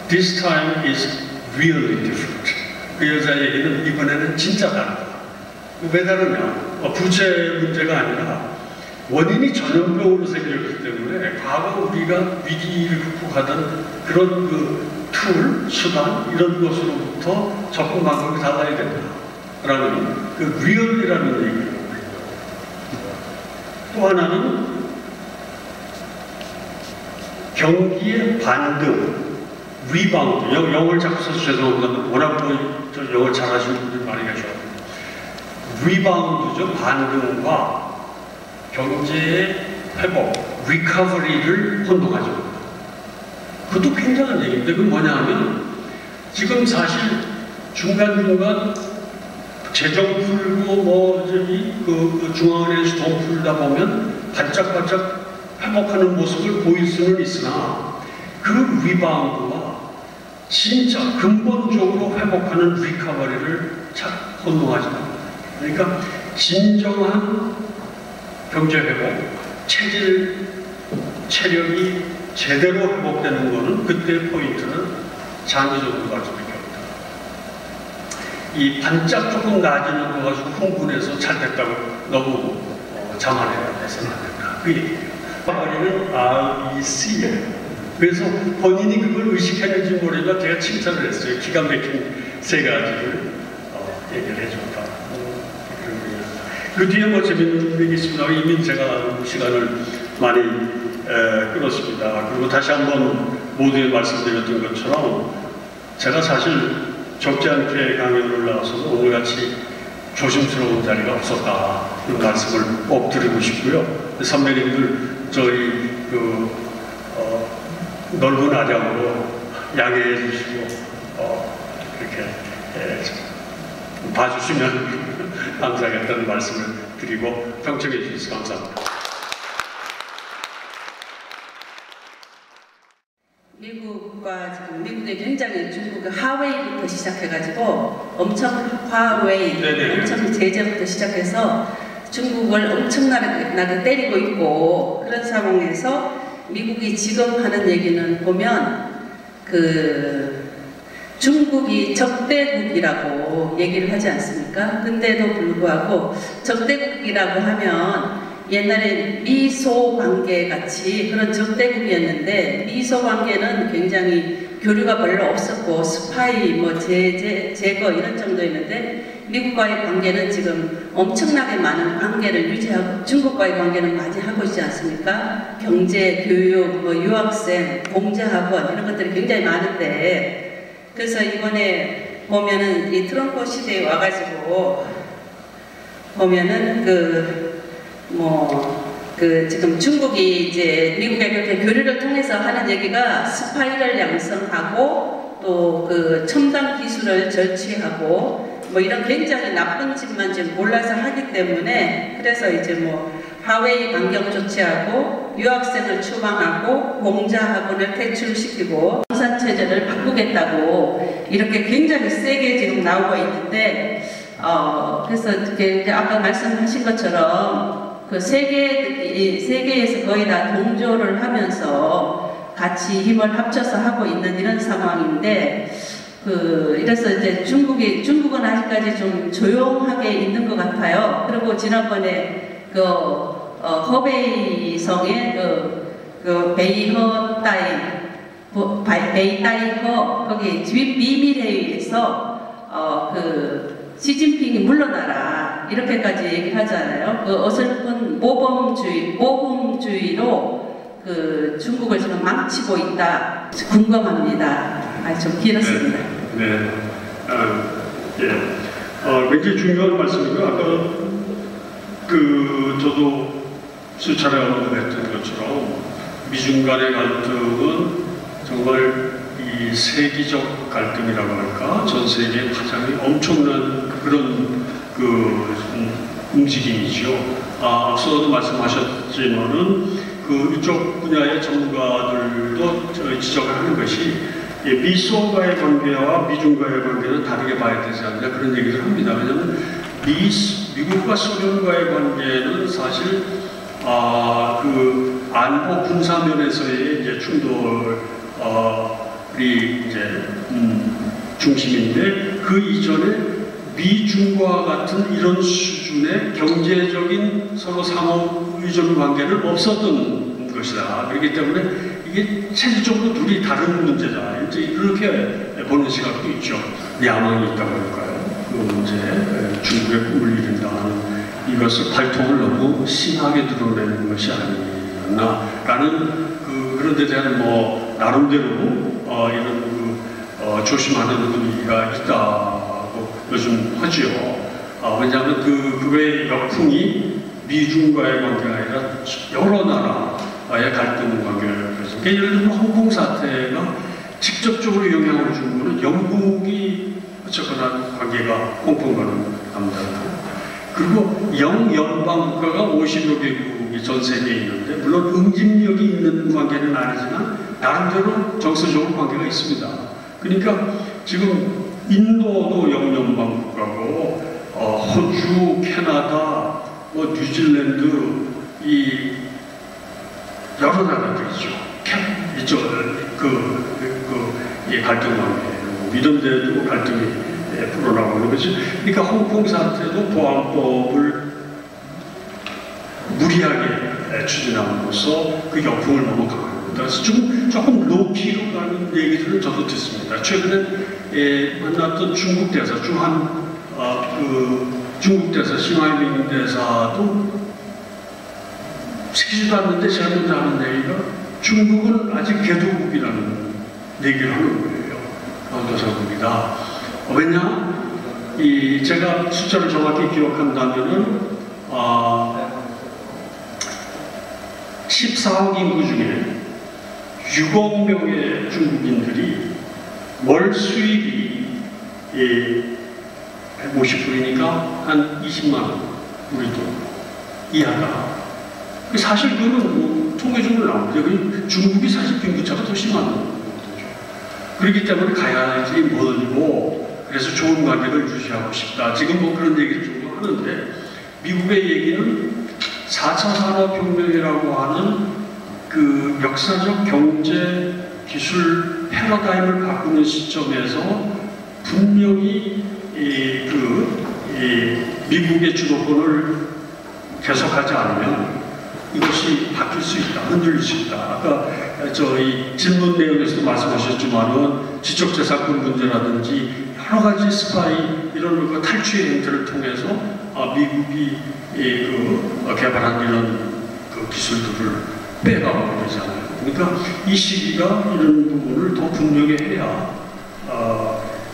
This time is really different. 그 여자 얘기는 이번에는 진짜 다르다. 왜 다르냐? 부채 문제가 아니라 원인이 전염병으로 생겼기 때문에 과거 우리가 위기를 극복하던 그런 툴, 수단 이런 것으로부터 접근 방법이 달라야 된다라는 리얼이라는 얘기를 또 하나는 경기의 반등, 리바운드. 영어를 자꾸 써서 죄송합니다. 워낙 저 영어 잘하시는 분들 많이 계셔요. 리바운드죠. 반등과 경제의 회복, 리커버리를 혼동하죠. 그것도 굉장한 얘기인데 그건 뭐냐 하면 지금 사실 중간중간 재정 풀고 중앙은행에서 돈 풀다 보면 반짝반짝 회복하는 모습을 보일 수는 있으나 그 리바운드와 진짜 근본적으로 회복하는 리커버리를 혼동하지 않습니다. 그러니까 진정한 경제 회복, 체력이 제대로 회복되는 것은 그때의 포인트는 장기적으로 갈 수밖에 없다. 이 반짝 조금 나아지는 거 가지고 흥분해서 잘 됐다고 너무 자만해서는 안 된다. 그 얘기예요. 머리는 REC예요. 그래서 본인이 그걸 의식했는지 모르지만 제가 칭찬을 했어요. 기가 막힌 세 가지를 얘기를 해줬다. 그 뒤에 뭐 재밌는 얘기 있습니다. 이미 제가 시간을 많이 끌었습니다. 그리고 다시 한번 모두에 말씀드렸던 것처럼 제가 사실 적지 않게 강연을 나와서 오늘같이 조심스러운 자리가 없었다. 그 말씀을 꼭 드리고 싶고요. 선배님들 저희 넓은 아량으로 양해해 주시고 그렇게 봐주시면 감사하겠다는 말씀을 드리고 경청해 주셔서 감사합니다. 미국에 굉장히 중국의 하웨이부터 시작해가지고 엄청 엄청 제재부터 시작해서 중국을 엄청나게 때리고 있고 그런 상황에서 미국이 지금 하는 얘기는 보면 중국이 적대국이라고 얘기를 하지 않습니까? 근데도 불구하고 적대국이라고 하면 옛날에 미소 관계 같이 그런 적대국이었는데 미소 관계는 굉장히 교류가 별로 없었고 스파이, 제거 이런 정도였는데 미국과의 관계는 지금 엄청나게 많은 관계를 유지하고 중국과의 관계는 많이 하고 있지 않습니까? 경제, 교육, 유학생, 공제학원 이런 것들이 굉장히 많은데 그래서 이번에 보면은 이 트럼프 시대에 와가지고 보면은 지금 중국이 이제 미국에 그렇게 교류를 통해서 하는 얘기가 스파이를 양성하고 또 그 첨단 기술을 절취하고 뭐 이런 굉장히 나쁜 짓만 지금 몰라서 하기 때문에 그래서 이제 뭐 하웨이 반경 조치하고 유학생을 추방하고 공자학원을 퇴출시키고 공산체제를 바꾸겠다고 이렇게 굉장히 세게 지금 나오고 있는데 그래서 이제 아까 말씀하신 것처럼 그 세계에서 거의 다 동조를 하면서 같이 힘을 합쳐서 하고 있는 이런 상황인데 이래서 이제 중국은 아직까지 좀 조용하게 있는 것 같아요. 그리고 지난번에 허베이성의 베이따이허 거기 비밀회의에서 시진핑이 물러나라 이렇게까지 얘기하잖아요. 어설픈 모범주의로 중국을 지금 망치고 있다. 궁금합니다. 좀 길었습니다. 네. 굉장히 중요한 말씀이고요. 아까 저도 수차례 언급했던 것처럼 미중 간의 갈등은 정말 이 세계적 갈등이라고 할까, 전 세계에 가장 엄청난 그런 움직임이죠. 앞서도 말씀하셨지만은 이쪽 분야의 전문가들도 지적을 하는 것이 미소과의 관계와 미중과의 관계는 다르게 봐야 되지 않느냐 그런 얘기를 합니다. 왜냐하면 미국과 소련과의 관계는 사실 안보 군사 면에서의 이제 충돌이 이제 중심인데 그 이전에 미중과 같은 이런 수준의 경제적인 서로 상호 의존 관계는 없었던 것이다. 그렇기 때문에 이게 체질적으로 둘이 다른 문제다. 이제 이렇게 보는 시각도 있죠. 야망이 있다고 할까요? 그 문제, 중국의 꿈을 이룬다는 이것을 발통을 너무 심하게 드러내는 것이 아니었나라는 그런 데 대한 나름대로 이런 조심하는 분위기가 있다고 요즘 하지요. 왜냐하면 그의 역풍이 미중과의 관계가 아니라 여러 나라와의 갈등 관계를 그래서 예를 들면 홍콩 사태가 직접적으로 영향을 준 거는 영국이 어쨌거나 관계가 홍콩과는 남다르고 그리고 영연방 국가가 50여 개국이 전 세계에 있는데 물론 응집력이 있는 관계는 아니지만 나름대로 정서적으로 관계가 있습니다. 그러니까 지금 인도도 영연방 국가고 호주, 캐나다, 뉴질랜드 이 여러 나라들이죠. 갈등 관계, 이런 데도 갈등이 불어나고 있는 거죠. 그러니까 홍콩 사태도 보안법을 무리하게 추진함으로써 그 역풍을 넘어가고 그래서 조금 로키로 가는 얘기들을 저도 듣습니다. 최근에 만났던 중국 대사, 중국 대사, 싱하이밍 대사도 시키지도 않는데 제가 먼저 하는 얘기가 중국은 아직 개도국이라는 얘기를 하는 거예요. 도상국이다. 왜냐? 제가 숫자를 정확히 기억한다면은 14억 인구 중에 6억 명의 중국인들이 월 수입이 150불이니까 한 20만 원, 우리도 이하다. 사실 그거는 통계적으로 나오는데 중국이 사실 빈부차가 더 심한 거죠. 그렇기 때문에 가야지 멀고 그래서 좋은 관계를 유지하고 싶다. 지금 그런 얘기를 좀 하는데 미국의 얘기는 4차 산업혁명이라고 하는 그 역사적 경제 기술 패러다임을 바꾸는 시점에서 분명히 미국의 주도권을 계속하지 않으면 이것이 바뀔 수 있다, 흔들릴 수 있다. 아까 저희 질문 내용에서도 말씀하셨지만은 지적재산권 문제라든지 여러 가지 스파이 이런 탈취의 행태를 통해서 미국이 개발한 이런 기술들을 빼가고 그러잖아요. 그러니까 이 시기가 이런 부분을 더 분명히 해야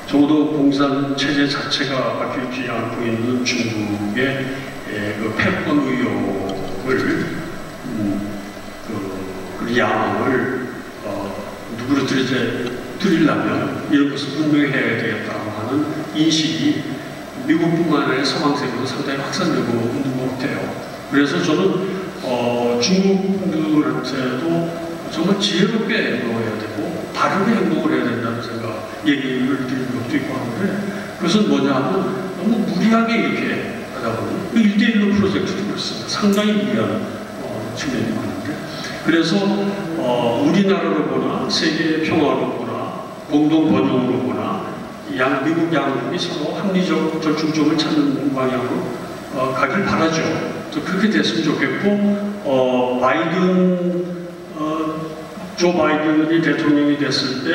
적어도 공산 체제 자체가 바뀌지 않고 있는 중국의 패권 의혹을 그 야망을 누구로들 이제 드리려면 이런 것을 분명히 해야 되겠다고 하는 인식이 미국뿐만 아니라 서방 세계도 상당히 확산되고 있는 것 같아요. 그래서 저는 중국 분들한테도 정말 지혜롭게 행동해야 되고 바르게 행동을 해야 된다는 생각 얘기를 드린 것도 있고 하는데, 그것은 뭐냐 하면 너무 무리하게 이렇게 하다 보면 1대1로 프로젝트도 그렇습니다. 상당히 무리한 측면이 많은데, 그래서 우리나라로 보나 세계 평화로 보나 공동 번영으로 보나 미국 양국이 서로 합리적 절충점을 찾는 방향으로 가길 바라죠. 또 그렇게 됐으면 좋겠고, 조 바이든이 대통령이 됐을 때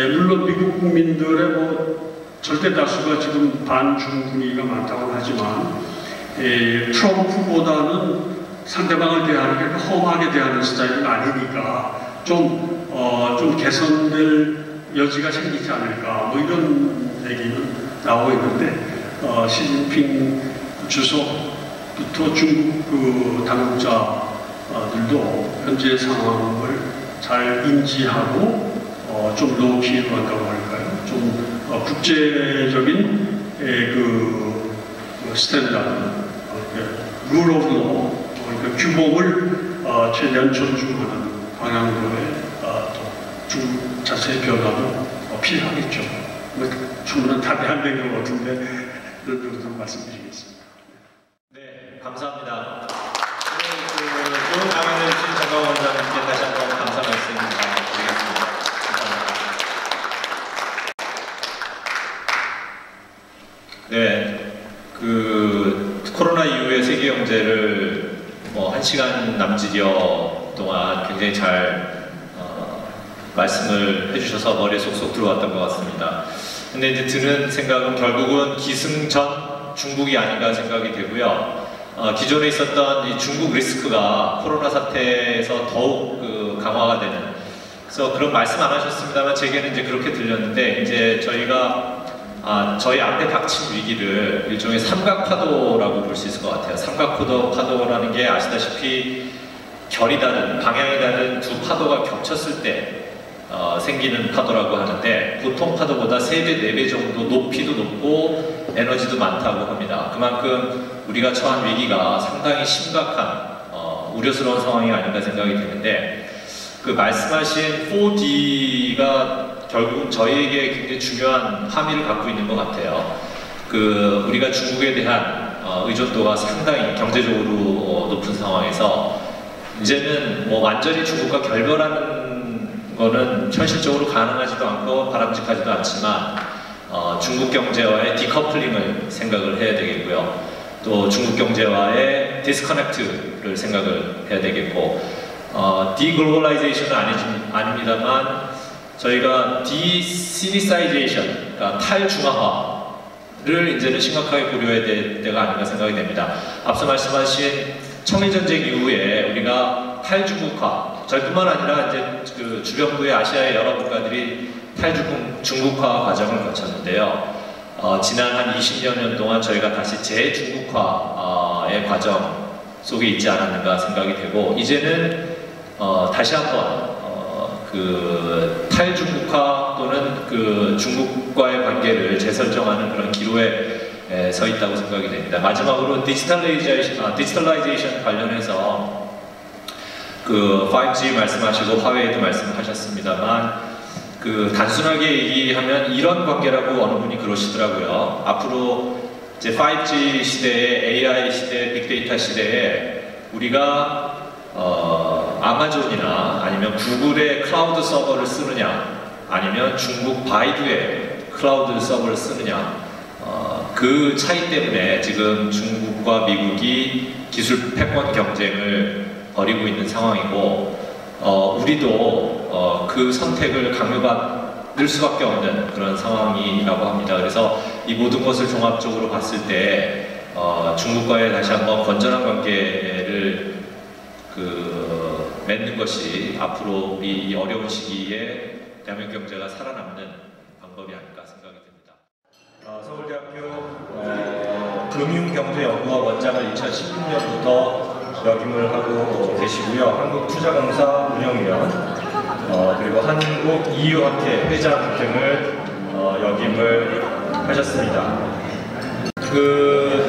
물론 미국 국민들의 절대 다수가 지금 반중 분위기가 많다고 하지만 트럼프보다는 상대방을 대하는 게 험하게 대하는 스타일은 아니니까 좀 개선될 여지가 생기지 않을까 이런 얘기는 나오고 있는데, 시진핑 주석부터 중국 당국자들도 현재 상황을 잘 인지하고 좀 로우키로 한다고 할까요? 좀 국제적인 스탠다드, 룰 오브 로, 규범을 최대한 존중하는 방향으로의 중국 자세의 변화도 필요하겠죠. 충분한 답이 안 된 것 같은데 그런 정도 말씀드리겠습니다. 네, 감사합니다. 좋은 강연을 해주신 정강 원장님께 다시 한번 감사 말씀드리겠습니다. 네, 코로나 이후의 세계 경제를 1시간 남짓여 동안 굉장히 잘 말씀을 해주셔서 머리에 쏙쏙 들어왔던 것 같습니다. 근데 이제 드는 생각은 결국은 기승전 중국이 아닌가 생각이 되고요. 기존에 있었던 이 중국 리스크가 코로나 사태에서 더욱 강화가 되는, 그래서 그런 말씀 안 하셨습니다만 제게는 이제 그렇게 들렸는데, 이제 저희가 저희 앞에 닥친 위기를 일종의 삼각파도라고 볼 수 있을 것 같아요. 삼각파도라는 게 아시다시피 결이 다른, 방향이 다른 두 파도가 겹쳤을 때 생기는 파도라고 하는데, 보통 파도보다 3배, 4배 정도 높이도 높고 에너지도 많다고 합니다. 그만큼 우리가 처한 위기가 상당히 심각한 우려스러운 상황이 아닌가 생각이 드는데, 그 말씀하신 4D가 결국은 저희에게 굉장히 중요한 함의를 갖고 있는 것 같아요. 우리가 중국에 대한 의존도가 상당히 경제적으로 높은 상황에서 이제는 완전히 중국과 결별하는 거는 현실적으로 가능하지도 않고 바람직하지도 않지만 중국 경제와의 디커플링을 생각을 해야 되겠고요. 또 중국 경제와의 디스커넥트를 생각을 해야 되겠고, 디글로벌라이제이션은 아닙니다만 저희가 디시니사이제이션, 그러니까 탈중화화를 이제는 심각하게 고려해야 될 때가 아닌가 생각이 됩니다. 앞서 말씀하신 청일전쟁 이후에 우리가 탈중국화, 저희뿐만 아니라 이제 주변부의 아시아의 여러 국가들이 탈중국화 과정을 거쳤는데요. 지난 한 20여 년 동안 저희가 다시 재중국화의 과정 속에 있지 않았는가 생각이 되고, 이제는 다시 한번 탈중국화 또는 중국과의 관계를 재설정하는 그런 기로에 서 있다고 생각이 됩니다. 마지막으로 디지털라이제이션 관련해서 5G 말씀하시고 화웨이도 말씀하셨습니다만, 단순하게 얘기하면 이런 관계라고 어느 분이 그러시더라고요. 앞으로 이제 5G 시대에, AI 시대, 빅데이터 시대에 우리가 아마존이나 아니면 구글의 클라우드 서버를 쓰느냐, 아니면 중국 바이두의 클라우드 서버를 쓰느냐, 그 차이 때문에 지금 중국과 미국이 기술 패권 경쟁을 벌이고 있는 상황이고, 우리도 그 선택을 강요받을 수밖에 없는 그런 상황이라고 합니다. 그래서 이 모든 것을 종합적으로 봤을 때 중국과의 다시 한번 건전한 관계를 맺는 것이 앞으로 우리 이 어려운 시기에 대한민국 경제가 살아남는 방법이 아닐까 생각이 듭니다. 서울대학교 금융경제연구원 원장을 2016년부터 역임을 하고 계시고요. 한국투자공사 운영위원, 그리고 한국 EU학회 회장 등을 역임을 하셨습니다.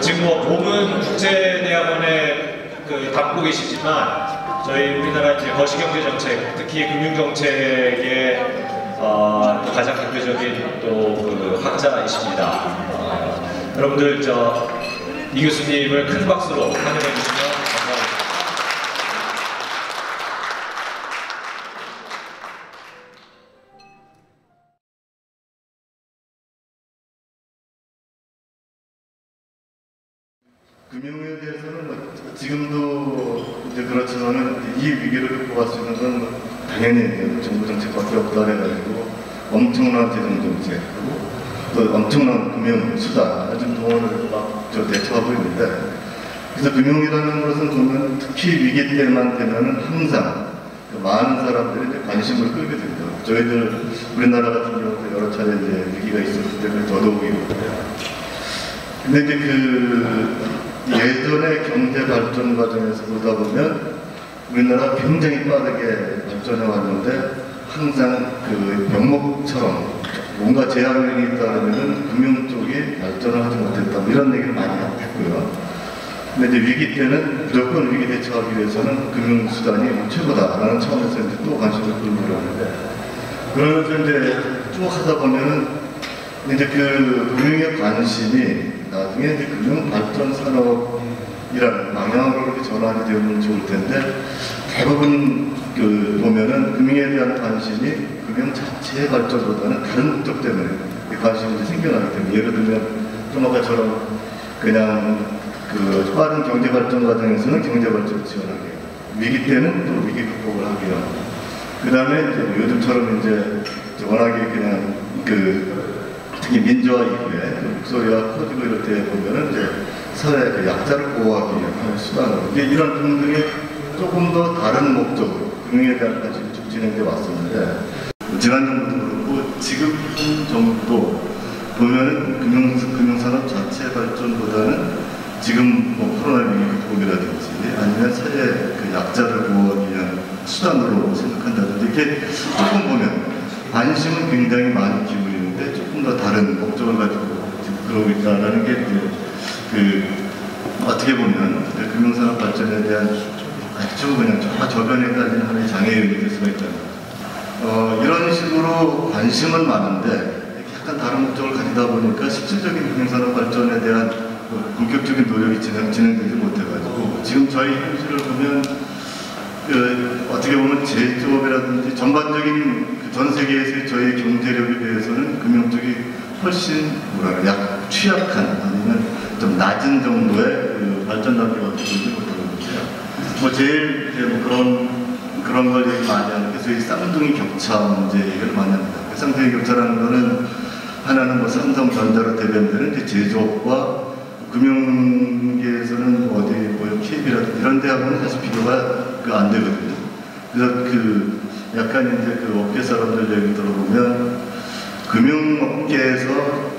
지금 뭐 몸은 국제대학원에 담고 계시지만 저희 우리나라 이제 거시경제정책, 특히 금융정책의 또 가장 대표적인 또 학자이십니다. 여러분들 이 교수님을 큰 박수로 환영해 주시면 감사하겠습니다. 금융에 대해서는 지금도 이제 그렇지만은 이 위기를 극복할 수 있는 건 당연히 정부 정책밖에 없다 해가지고 엄청난 재정 정책 그리고 또 엄청난 금융 수단 아주 동원을 막 대처하고 있는데 그래서 금융이라는 것은 보면 특히 위기 때만 되면은 항상 많은 사람들이 이제 관심을 끌게 됩니다. 저희들 우리나라 같은 경우도 여러 차례 이제 위기가 있었기 때문에 더더욱이고요. 근데 이제 예전의 경제 발전 과정에서 보다 보면 우리나라가 굉장히 빠르게 발전해 왔는데 항상 병목처럼 뭔가 재앙이 있다면 금융 쪽이 발전을 하지 못했다 이런 얘기를 많이 했고요. 근데 이제 위기 때는 무조건 위기 대처하기 위해서는 금융 수단이 최고다라는 차원에서 이제 또 관심을 끌고 하는데 그러면서 이제 쭉 하다 보면은 이제 금융의 관심이 나중에 이제 금융 발전 산업이라는 방향으로 이렇게 전환이 되면 좋을 텐데 대부분 보면은 금융에 대한 관심이 금융 자체의 발전보다는 다른 목적 때문에 관심이 이제 생겨나기 때문에 예를 들면 좀 아까처럼 그냥 빠른 경제 발전 과정에서는 경제 발전을 지원하게 위기 때는 또 위기 극복을 하게요. 그 다음에 이제 요즘처럼 이제 워낙에 그냥 특히 민주화 이후에 목소리가 커지고 이럴 때 보면은 이제 사회 약자를 보호하기 위한 수단으로 이제 이런 등등의 조금 더 다른 목적으로 금융에 대한 관심이 쭉 진행돼 왔었는데 지난 정부도 그렇고 지금 정부도 보면은 금융산업 자체 발전보다는 지금 코로나 위기 극복이라든지 아니면 사회 약자를 보호하기 위한 수단으로 생각한다든지 이렇게 조금 보면 관심은 굉장히 많이 기울이는데 조금 더 다른 목적을 가지고 지금 그러고 있다는 게 이제 어떻게 보면 금융산업 발전에 대한 아주 그냥 저변에 깔린 하나의 장애인이 될 수가 있다는 거죠. 이런 식으로 관심은 많은데 약간 다른 목적을 가지다 보니까 실질적인 금융산업 발전에 대한 본격적인 노력이 진행되지 못해가지고 지금 저희 현실을 보면 어떻게 보면 제조업이라든지 전반적인 전 세계에서의 저희 경제력에 대해서는 금융 쪽이 훨씬 취약한 아니면 좀 낮은 정도의 발전 단계가 되지 못하는 거죠. 제일 그런 걸 얘기 많이 하는 게 저희 쌍둥이 격차 문제 얘기를 많이 합니다. 쌍둥이 격차라는 거는 하나는 삼성전자로 대변되는 이제 제조업과 금융계에서는 KB라든지 이런 데하고는 사실 비교가 안 되거든요. 그래서 약간 이제 업계 사람들 얘기 들어보면 금융업계에서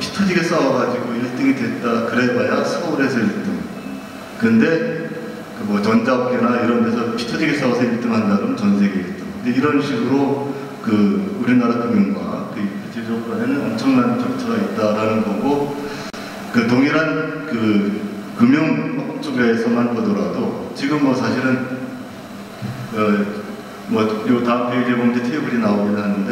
피 터지게 싸워가지고 1등이 됐다 그래봐야 서울에서 1등. 근데 전자업계나 이런 데서 피 터지게 싸워서 1등 한다 그러면 전 세계 1등. 근데 이런 식으로 우리나라 금융과 제조업 간에는 엄청난 격차가 있다라는 거고 동일한 금융 쪽에서만 보더라도 지금 사실은 요 다음 페이지에 보면 테이블이 나오긴 하는데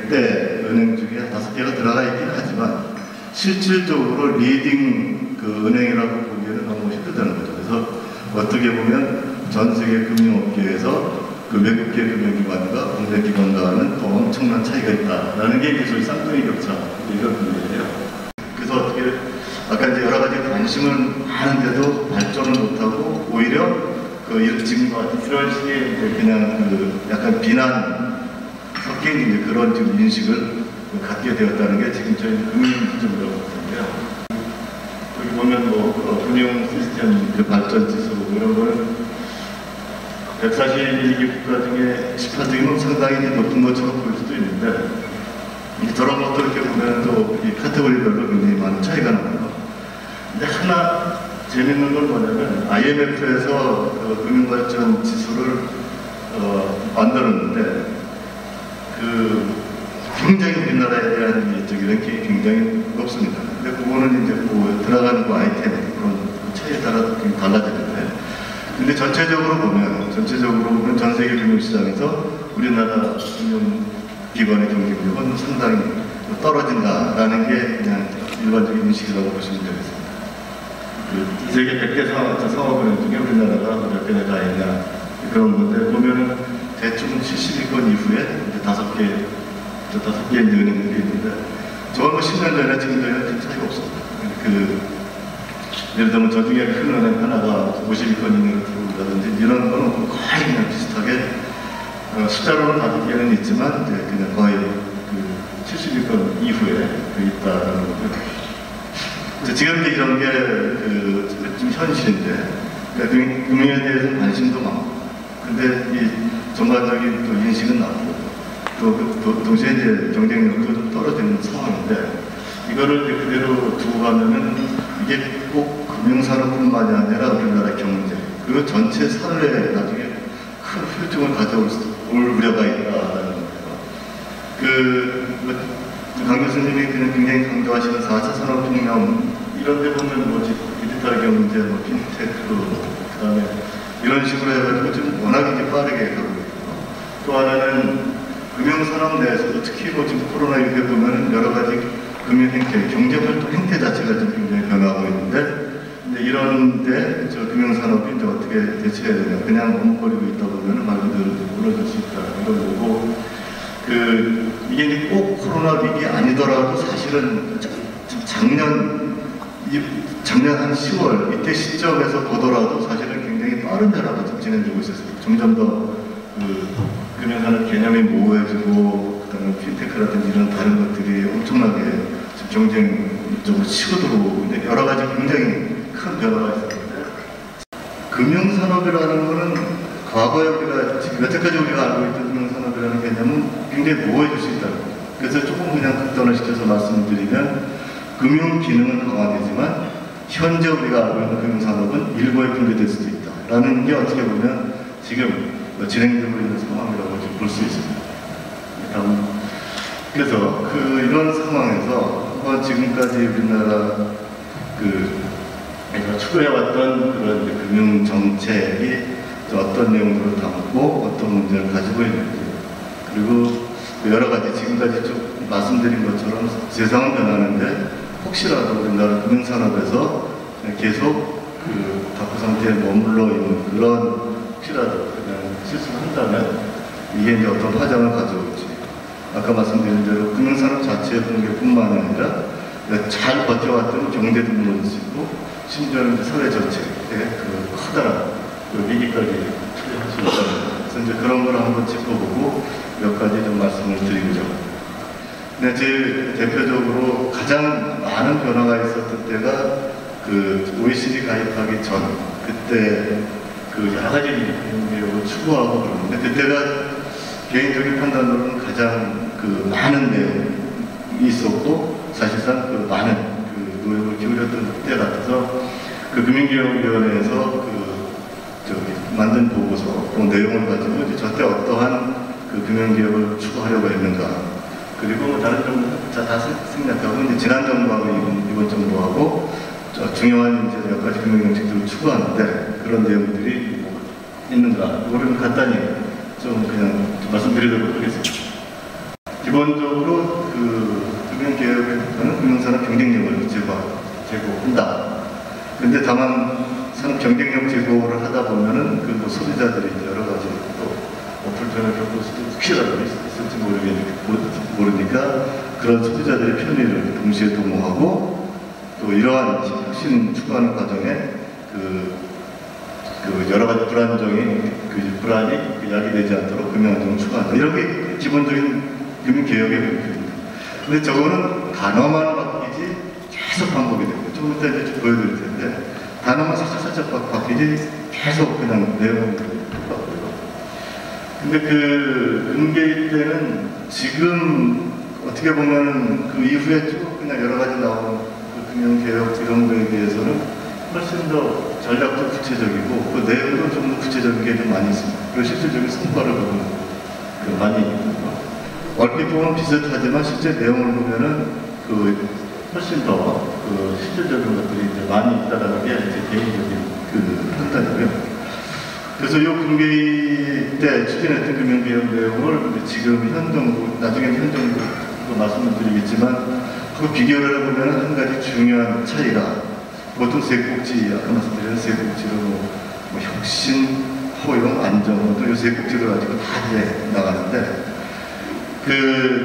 100대 은행 중에 5개가 들어가 있긴 하지만 실질적으로 리딩 은행이라고 보기에는 너무 힘들다는 거죠. 그래서 어떻게 보면 전 세계 금융업계에서 외국계 금융기관과 국내 기관과는 더 엄청난 차이가 있다라는 게 소위 쌍둥이 격차 이런 문제예요. 그래서 어떻게 아까 이제 여러 가지 관심은 많은데도 발전을 못하고 오히려 지금과 같은 이런 식의 그냥 약간 비난 섞인 그런 지금 인식을 갖게 되었다는 게 지금 저희 금융기준이라고 하는데요. 여기 보면 금융 시스템 발전 지수 이런 거는 142개 국가 중에 18등이면 상당히 높은 것처럼 보일 수도 있는데 저런 것도 이렇게 보면 또 이 카테고리별로 굉장히 많은 차이가 납니다. 근데 하나 재밌는 건 뭐냐면 IMF에서 금융발전 지수를 만들었는데 굉장히 우리나라에 대한 이런 게 굉장히 높습니다. 근데 그거는 이제 들어가는 아이템 그런 차이에 따라 좀 달라지는데, 근데 전체적으로 보면 전 세계 금융시장에서 우리나라 금융기관의 경쟁력은 상당히 떨어진다라는 게 그냥 일반적인 인식이라고 보시면 되겠습니다. 세계 100대 상업은행 중에 우리나라가 몇 개나 가 있냐 그런 건데, 보면은 대충 70위권 이후에 이제 5개 은행들이 있는데, 저는 10년 전에 지금 전에 차이가 없습니다. 예를 들면 저 중에 큰 은행 하나가 50위권 이내로 들어온다든지 이런 거는 거의 그냥 비슷하게 숫자로는 5개는 있지만 이제 그냥 거의 70위권 이후에 있다라는 거고요. 지금 이런 게 좀 현실인데, 금융에 대해서 관심도 많고, 근데 이 전반적인 또 인식은 낮고, 또 동시에 이제 경쟁력도 좀 떨어지는 상황인데, 이거를 이제 그대로 두고 가면은 이게 꼭 금융산업뿐만이 아니라 우리나라 경제, 그리고 전체 사회에 나중에 큰 후유증을 가져올 우려가 있다라는 거예요. 강 교수님이 그냥 굉장히 강조하시는 4차 산업혁명, 이런 데 보면 디지털 경제, 핀테크, 그 다음에 이런 식으로 해가지고 지금 워낙 이제 빠르게 가고 있고, 또 하나는 금융산업 내에서도 특히 지금 코로나19에 보면은 여러 가지 금융 행태, 경제활동 행태 자체가 좀 굉장히 변화하고 있는데, 근데 이런데 저 금융산업이 이제 어떻게 대처해야 되냐, 그냥 머뭇거리고 있다 보면은 말 그대로 무너질 수 있다, 이런 거고, 이게 이제 꼭 코로나 위기 아니더라도 사실은 작년 한 10월 이때 시점에서 보더라도 사실은 굉장히 빠른 변화가 좀 진행되고 있었어요. 점점 더 금융산업 개념이 모호해지고, 그다음에 핀테크라든지 이런 다른 것들이 엄청나게 경쟁적으로 치고 들어오고, 여러 가지 굉장히 큰 변화가 있었는데, 금융산업이라는 거는 과거에 우리가 지금 여태까지 우리가 알고 있던 금융산업이라는 개념은 굉장히 모호해질 수 있다는 거예요. 그래서 조금 그냥 극단화시켜서 말씀드리면, 금융 기능은 강화되지만 현재 우리가 알고 있는 금융산업은 일부에 붕괴될 수도 있다라는 게 어떻게 보면 지금 진행되고 있는 상황이라고 볼 수 있습니다. 그래서 이런 상황에서 한번 지금까지 우리나라 추구해왔던 그런 금융 정책이 어떤 내용으로 담고 어떤 문제를 가지고 있는지, 그리고 여러 가지 지금까지 쭉 말씀드린 것처럼 세상은 변하는데 혹시라도 우리나라 금융산업에서 계속 닥터 상태에 머물러 있는 그런 혹시라도 그냥 실수를 한다면 이게 이제 어떤 파장을 가져올지, 아까 말씀드린 대로 금융산업 자체의 붕괴뿐만 아니라 잘 버텨왔던 경제도 무너질 수 있고, 심지어는 이제 사회 전체에 커다란 위기까지 초래할 수 있다는, 그래서 이제 그런 걸 한번 짚어보고 몇 가지 좀 말씀을 드리고자 합니다. 근데 제일 대표적으로 가장 많은 변화가 있었던 때가 OECD 가입하기 전, 그때 여러 가지 내용을 추구하고 그러는데, 그때가 개인적인 판단으로는 가장 많은 내용이 있었고, 사실상 많은 노력을 기울였던 때 같아서 금융기업위원회에서 만든 보고서, 그 내용을 가지고 이제 저때 어떠한 금융기업을 추구하려고 했는가, 그리고 다른 정부는 다 생략하고 이제 지난 정부하고 이번 정부하고 중요한 이제 몇 가지 금융정책들을 추구하는데 그런 내용들이 있는가, 이거를 간단히 좀 그냥 말씀드리도록 하겠습니다. 기본적으로 금융개혁에서는 금융산업 경쟁력을 제고한다. 근데 다만 산업 경쟁력 제고를 하다 보면은 소비자들이 여러 가지 또 불편을 겪을 수도 혹시라도 있을지 모르니까 그런 소비자들의 편의를 동시에 도모하고, 또 이러한 혁신 추구하는 과정에 여러 가지 불안이 야기되지 않도록 금융안정을 추구한다. 이런 게 기본적인 금융개혁의 목표입니다. 근데 저거는 단어만 바뀌지 계속 반복이 되고, 좀 이따 이제 보여드릴 텐데, 단어만 살짝 바뀌지 계속 그냥 내용을 바꾸고. 근데 금개입 때는 지금 어떻게 보면 이후에 쭉 그냥 여러 가지 나온 금융개혁 이런 거에 비해서는 훨씬 더 전략도 구체적이고, 내용도 좀 더 구체적인 게 좀 많이 있습니다. 그리고 실질적인 성과를 보면 많이 있고, 얼핏 보면 비슷하지만 실제 내용을 보면은 훨씬 더 실질적인 것들이 이제 많이 있다라는 게 제 개인적인 판단이고요. 그래서 이 금개입 때 추진했던 금융개혁 내용을 지금 현 정부, 나중에 현 정부도 말씀을 드리겠지만 그 비교를 해보면 한 가지 중요한 차이가 보통 세국지, 아까 말씀드린 세국지로 뭐 혁신, 포용, 안정, 또 이 세국지로 가지고 다 이제 나가는데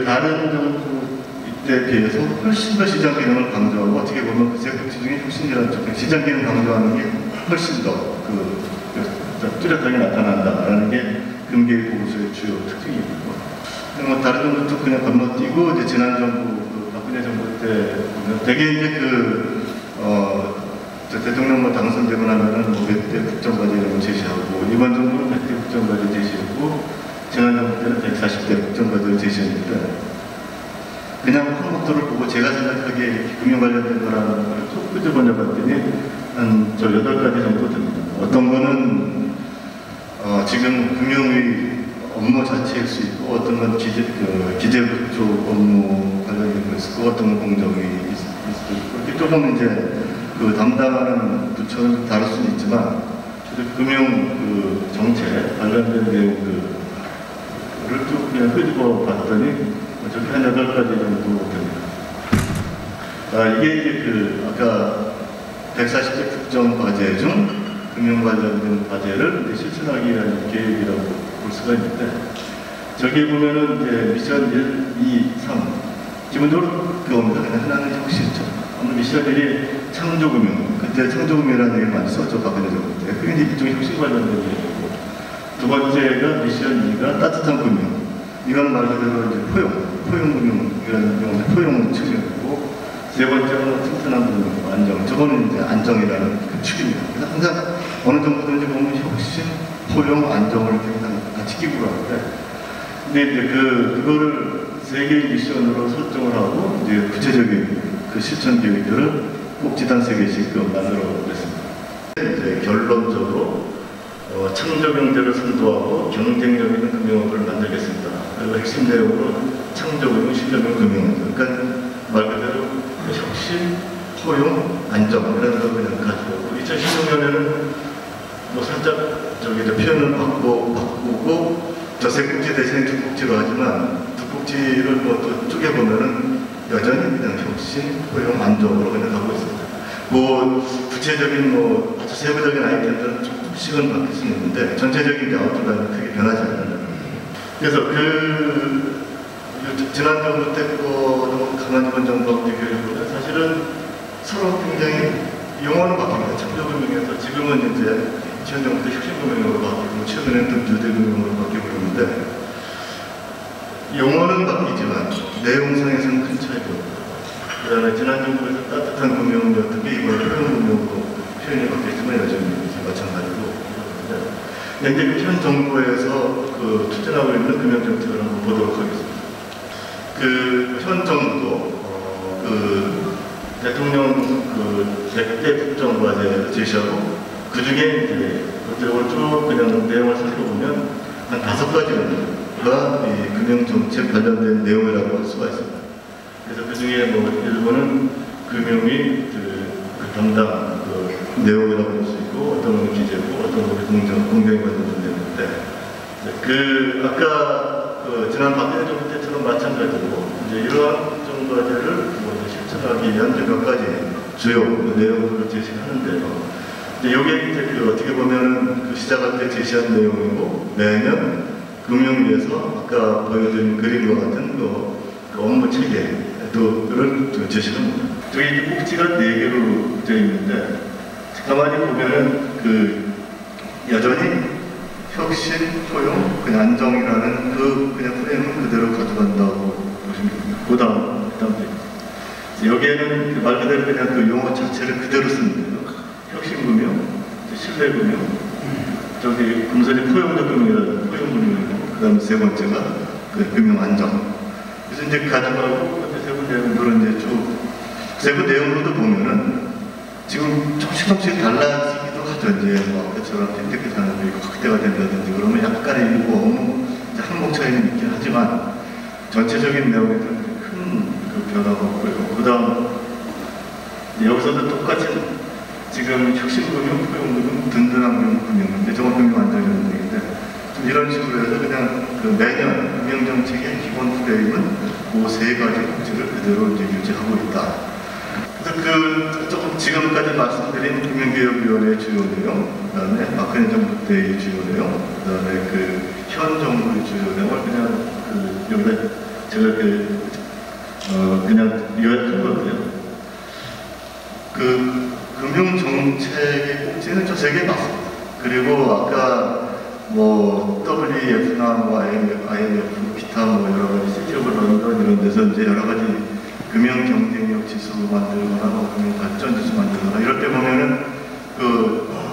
다른 정부 이때 비해서 훨씬 더 시장 기능을 강조하고 어떻게 보면 그 세국지 중에 혁신이라는 쪽에 시장 기능 강조하는 게 훨씬 더 뚜렷하게 나타난다라는 게 금개입 보고서의 주요 특징이고 뭐 다른 정부도 그냥 건너뛰고 이제 지난 정부 박근혜 정부 때 보면 되게 이제 대통령 당선되고 나면은 뭐 몇 대 국정과제 이런 거 제시하고 이번 정부는 100대 국정과제 제시했고 지난 정부 때는 140대 국정과제를 제시했는데 그냥 항목들을 보고 제가 생각하기에 금융 관련된 거라는 걸 쭉 끄집어내 봤더니 한 8가지 정도 됩니다. 어떤 거는 지금 금융의 업무 자체일 수 있고 어떤 건 기재부 쪽 업무 관련된 거 있고 어떤 건 공정이 있을 수도 있고 이렇게 조금 이제 담당하는 부처는 다를 수는 있지만 금융 정책 관련된 내용들을 쭉 그냥 끄집어 봤더니 저기 한 8가지 정도 됩니다. 이게 이제 아까 140대 국정과제 중 금융 관련된 과제를 실천하기 위한 계획이라고 볼 수가 있는데 저기 보면은 이제 미션 1, 2, 3 기본적으로 그겁니다. 그냥 하나는 혁신점. 오늘 미션 1이 창조금융. 그때 창조금융이라는 얘기를 많이 썼죠. 박근혜 정부 때. 그게 이제 일종의 혁신 관련된 얘기고 두 번째가 미션 2가 따뜻한 금융. 이건 말 그대로 이제 포용금융이라는 경우는 포용 측면이고 세 번째는 튼튼한 금융, 안정. 저거는 이제 안정이라는 축입니다. 그래서 항상 어느 정도든지 보면 혁신, 포용, 안정을 항상 같이 끼고 가는데 근데 이제 그거를 세 개의 미션으로 설정을 하고 이제 구체적인 실천 계획들을 꼭지단 3개씩 만들어 보겠습니다. 이제 결론적으로 창조 경제를 선도하고 경쟁력 있는 금융업을 만들겠습니다. 그리고 핵심 내용으로 창조금융, 신금융, 금융. 그러니까 말 그대로 혁신, 포용, 안정 이런 걸 그냥 가지고 2016년에는 뭐 살짝 표현을 바꾸고 저 세국지 대신에 두국지로 하지만 두국지를 뭐 쪼개보면은 여전히 그냥 혁신, 포용, 안정으로 그냥 가고 있습니다. 뭐 구체적인 아주 세부적인 아이템들은 조금씩은 바뀔 수 있는데 전체적인 아웃라인은 크게 변하지 않는다. 그래서 지난 정부 때 거도 강한 이번 정부하고 비교해보면 사실은 서로 굉장히 용어는 바뀝니다. 창조금융에서 지금은 이제 현 정부 때 혁신금융으로 바뀌고 최근에는 또 유대금융으로 바뀌고 그러는데 용어는 바뀌지만 내용상에서는 큰 차이가 없고 그 다음에 지난 정부에서 따뜻한 금융이었던 게 이번에 포용금융으로 표현이 바뀌었지만 여전히 마찬가지고 이제 현 정부에서 추진하고 있는 금융정책을 한번 보도록 하겠습니다. 현 정부도 대통령 100대 국정과제를 제시하고 그 중에 이제 그쪽을 쭉 그냥 내용을 살펴보면 한 5가지가 이 금융정책 관련된 내용이라고 할 수가 있습니다. 그래서 그 중에 일부는 금융이 담당 내용이라고 볼 수 있고 어떤 건 기재고 어떤 건 공정에 관련된 내용인데 아까 지난 박근혜 정부 때처럼 마찬가지로 이제 이러한 국정과제를 실천하기 위한 몇 가지 주요 내용들을 제시하는데요. 이게 이제 어떻게 보면은 시작할 때 제시한 내용이고 매년 금융위에서 아까 보여드린 그림과 같은 업무 체계를 제시합니다. 저희 꼭지가 4개로 되어 있는데 가만히 보면은 여전히 혁신, 포용, 그냥 안정이라는 그냥 프레임을 그대로 가져간다고 보시면 됩니다. 그 다음 여기에는 말 그대로 그냥 용어 자체를 그대로 씁니다. 혁신금융, 신뢰금융, 저기 금전이 포용적 금융이라는 포용금융이고, 그 다음에 세 번째가 금융 안정. 그래서 이제 가져가고 세부 내용들은 이제 쭉 세부 내용으로도 보면은 지금 조금씩 달라지기도 하죠. 이제 아까처럼 핀테크 산업이 확대가 된다든지 그러면 약간의 일부 업무 항목 차이는 있긴 하지만 전체적인 내용에 큰 변화가 없고요. 그 다음 여기서도 똑같이 지금 혁신금융, 포용금융, 든든한 금융인데 종합금융 안전금융인데 좀 이런 식으로 해서 그냥 매년 금융정책의 기본 프레임은 그 세 가지 꼭지를 그대로 이제 유지하고 있다. 그래서 조금 지금까지 말씀드린 금융개혁위원회의 주요 내용, 그 다음에 박근혜 정부 때의 주요 내용, 그 다음에 현 정부의 주요 내용을 그냥 여기다 제가 그냥 요약한 건데요. 금융정책의 꼭지는 저 세 개 맞습니다. 그리고 아까 WEF나 IMF, 기타 여러 가지 시티 오브 런던 이런 데서 이제 여러 가지 금융 경쟁력 지수 만들거나 금융 발전 지수 만들거나 이럴 때 보면은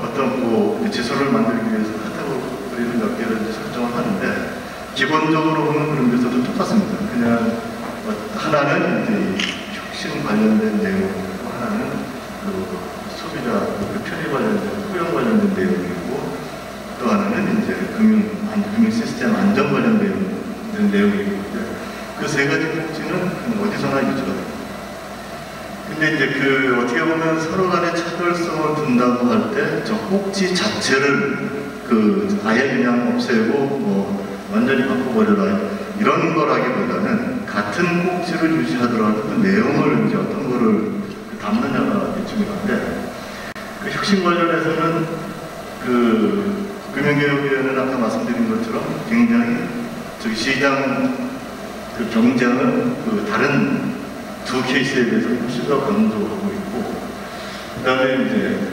어떤 지수를 만들기 위해서 카테고리를 몇 개를 설정을 하는데 기본적으로 보면 그런 데서도 똑같습니다. 그냥 하나는 이제 혁신 관련된 내용이고 하나는 소비자 편의 관련된 포용 관련된 내용이고 또 하나는 이제 금융 시스템 안전 관련된 내용이고 그 세 가지 꼭지는 어디서나 유지가 됩니다. 근데 이제 어떻게 보면 서로 간의 차별성을 둔다고 할 때 저 꼭지 자체를 아예 그냥 없애고 완전히 바꿔버려라 이런 거라기보다는 같은 꼭지를 유지하더라도 그 내용을 이제 어떤 거를 담느냐가 중요한데 혁신 관련해서는 금융개혁위원회는 아까 말씀드린 것처럼 굉장히 시장 경쟁은 다른 두 케이스에 대해서 훨씬 더 강조하고 있고 그 다음에 이제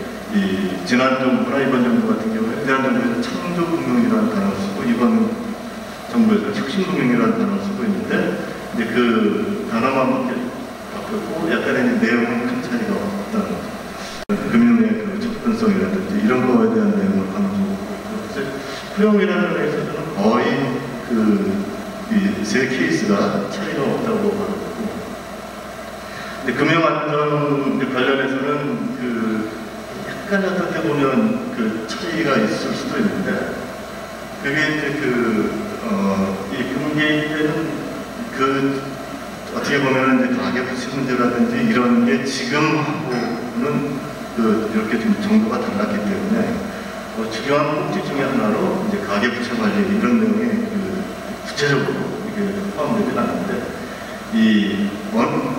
지난 정부나 이번 정부 같은 경우에 지난 정부에서 창조금융이라는 단어를 쓰고 이번 정부에서 혁신금융이라는 단어를 쓰고 있는데 이제 그 단어만 바뀌었고 약간의 내용은 큰 차이가 없다는 거죠. 금융의 접근성이라든지 이런 거에 대한 내용을 강조하고 있고 포용이라는 데에서는 거의 이 세 케이스가 차이가 없다고 하고 근데 금융안전 관련해서는 약간 어떻게 보면 차이가 있을 수도 있는데 그게 이제 이 금융개혁 때는 어떻게 보면 이제 가계부채 문제라든지 이런 게 지금하고는 이렇게 좀 정도가 달랐기 때문에 중요한 꼭지 중에 하나로 이제 가계부채 관리 이런 내용이 구체적으로 이게 포함되진 않는데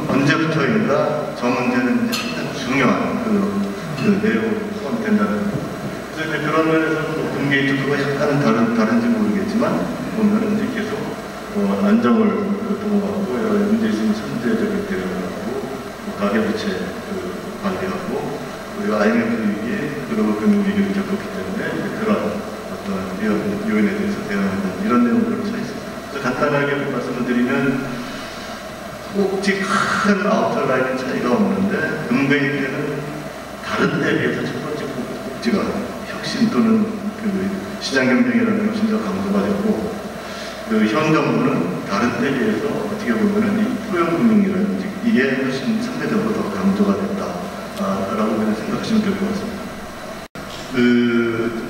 언제부터인가 저 문제는 상당히 중요한 내용으로 포함된다는 거. 그래서 그런 면에서는 금융개혁 특구가 약간은 다른지 모르겠지만 보면은 이제 계속 안정을 도모하고 여러 문제 있으면 선제적인 대응을 하고 가계부채 관리하고 그리고 IMF 위기에 그리고 금융위기를 겪었기 때문에 그런 어떤 요인에 대해서 대응한다는 이런 내용들로 써 있습니다. 간단하게 말씀을 드리면 꼭지 큰 아웃라인의 차이가 없는데 금융개혁 때는 다른 때에 비해서 첫 번째 꼭지가 혁신 또는 시장 경쟁이라는 게 훨씬 더 강조가 됐고 현 정부는 다른 때에 비해서 어떻게 보면은 이 포용금융이라든지 이게 훨씬 상대적으로 더 강조가 됐다라고 그냥 생각하시면 될 것 같습니다.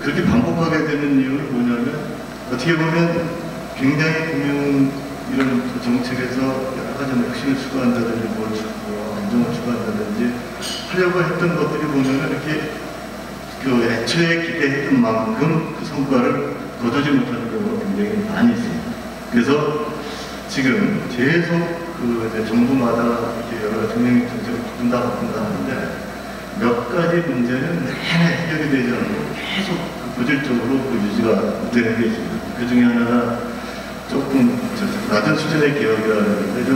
그렇게 반복하게 되는 이유는 뭐냐면 어떻게 보면 굉장히 금융 이런 정책에서 여러 가지 혁신을 추구한다든지 안정을 추구한다든지 하려고 했던 것들이 보면은 이렇게 애초에 기대했던 만큼 성과를 거두지 못하는 경우가 굉장히 많이 있습니다. 그래서 지금 계속 정부마다 이렇게 여러 가지 금융 정책을 바꾼다 하는데 몇 가지 문제는 내내 해결이 되지 않고 계속 고질적으로 유지가 되는 게 있습니다. 그 중에 하나가 조금 낮은 수준의 개혁이라는 게 좀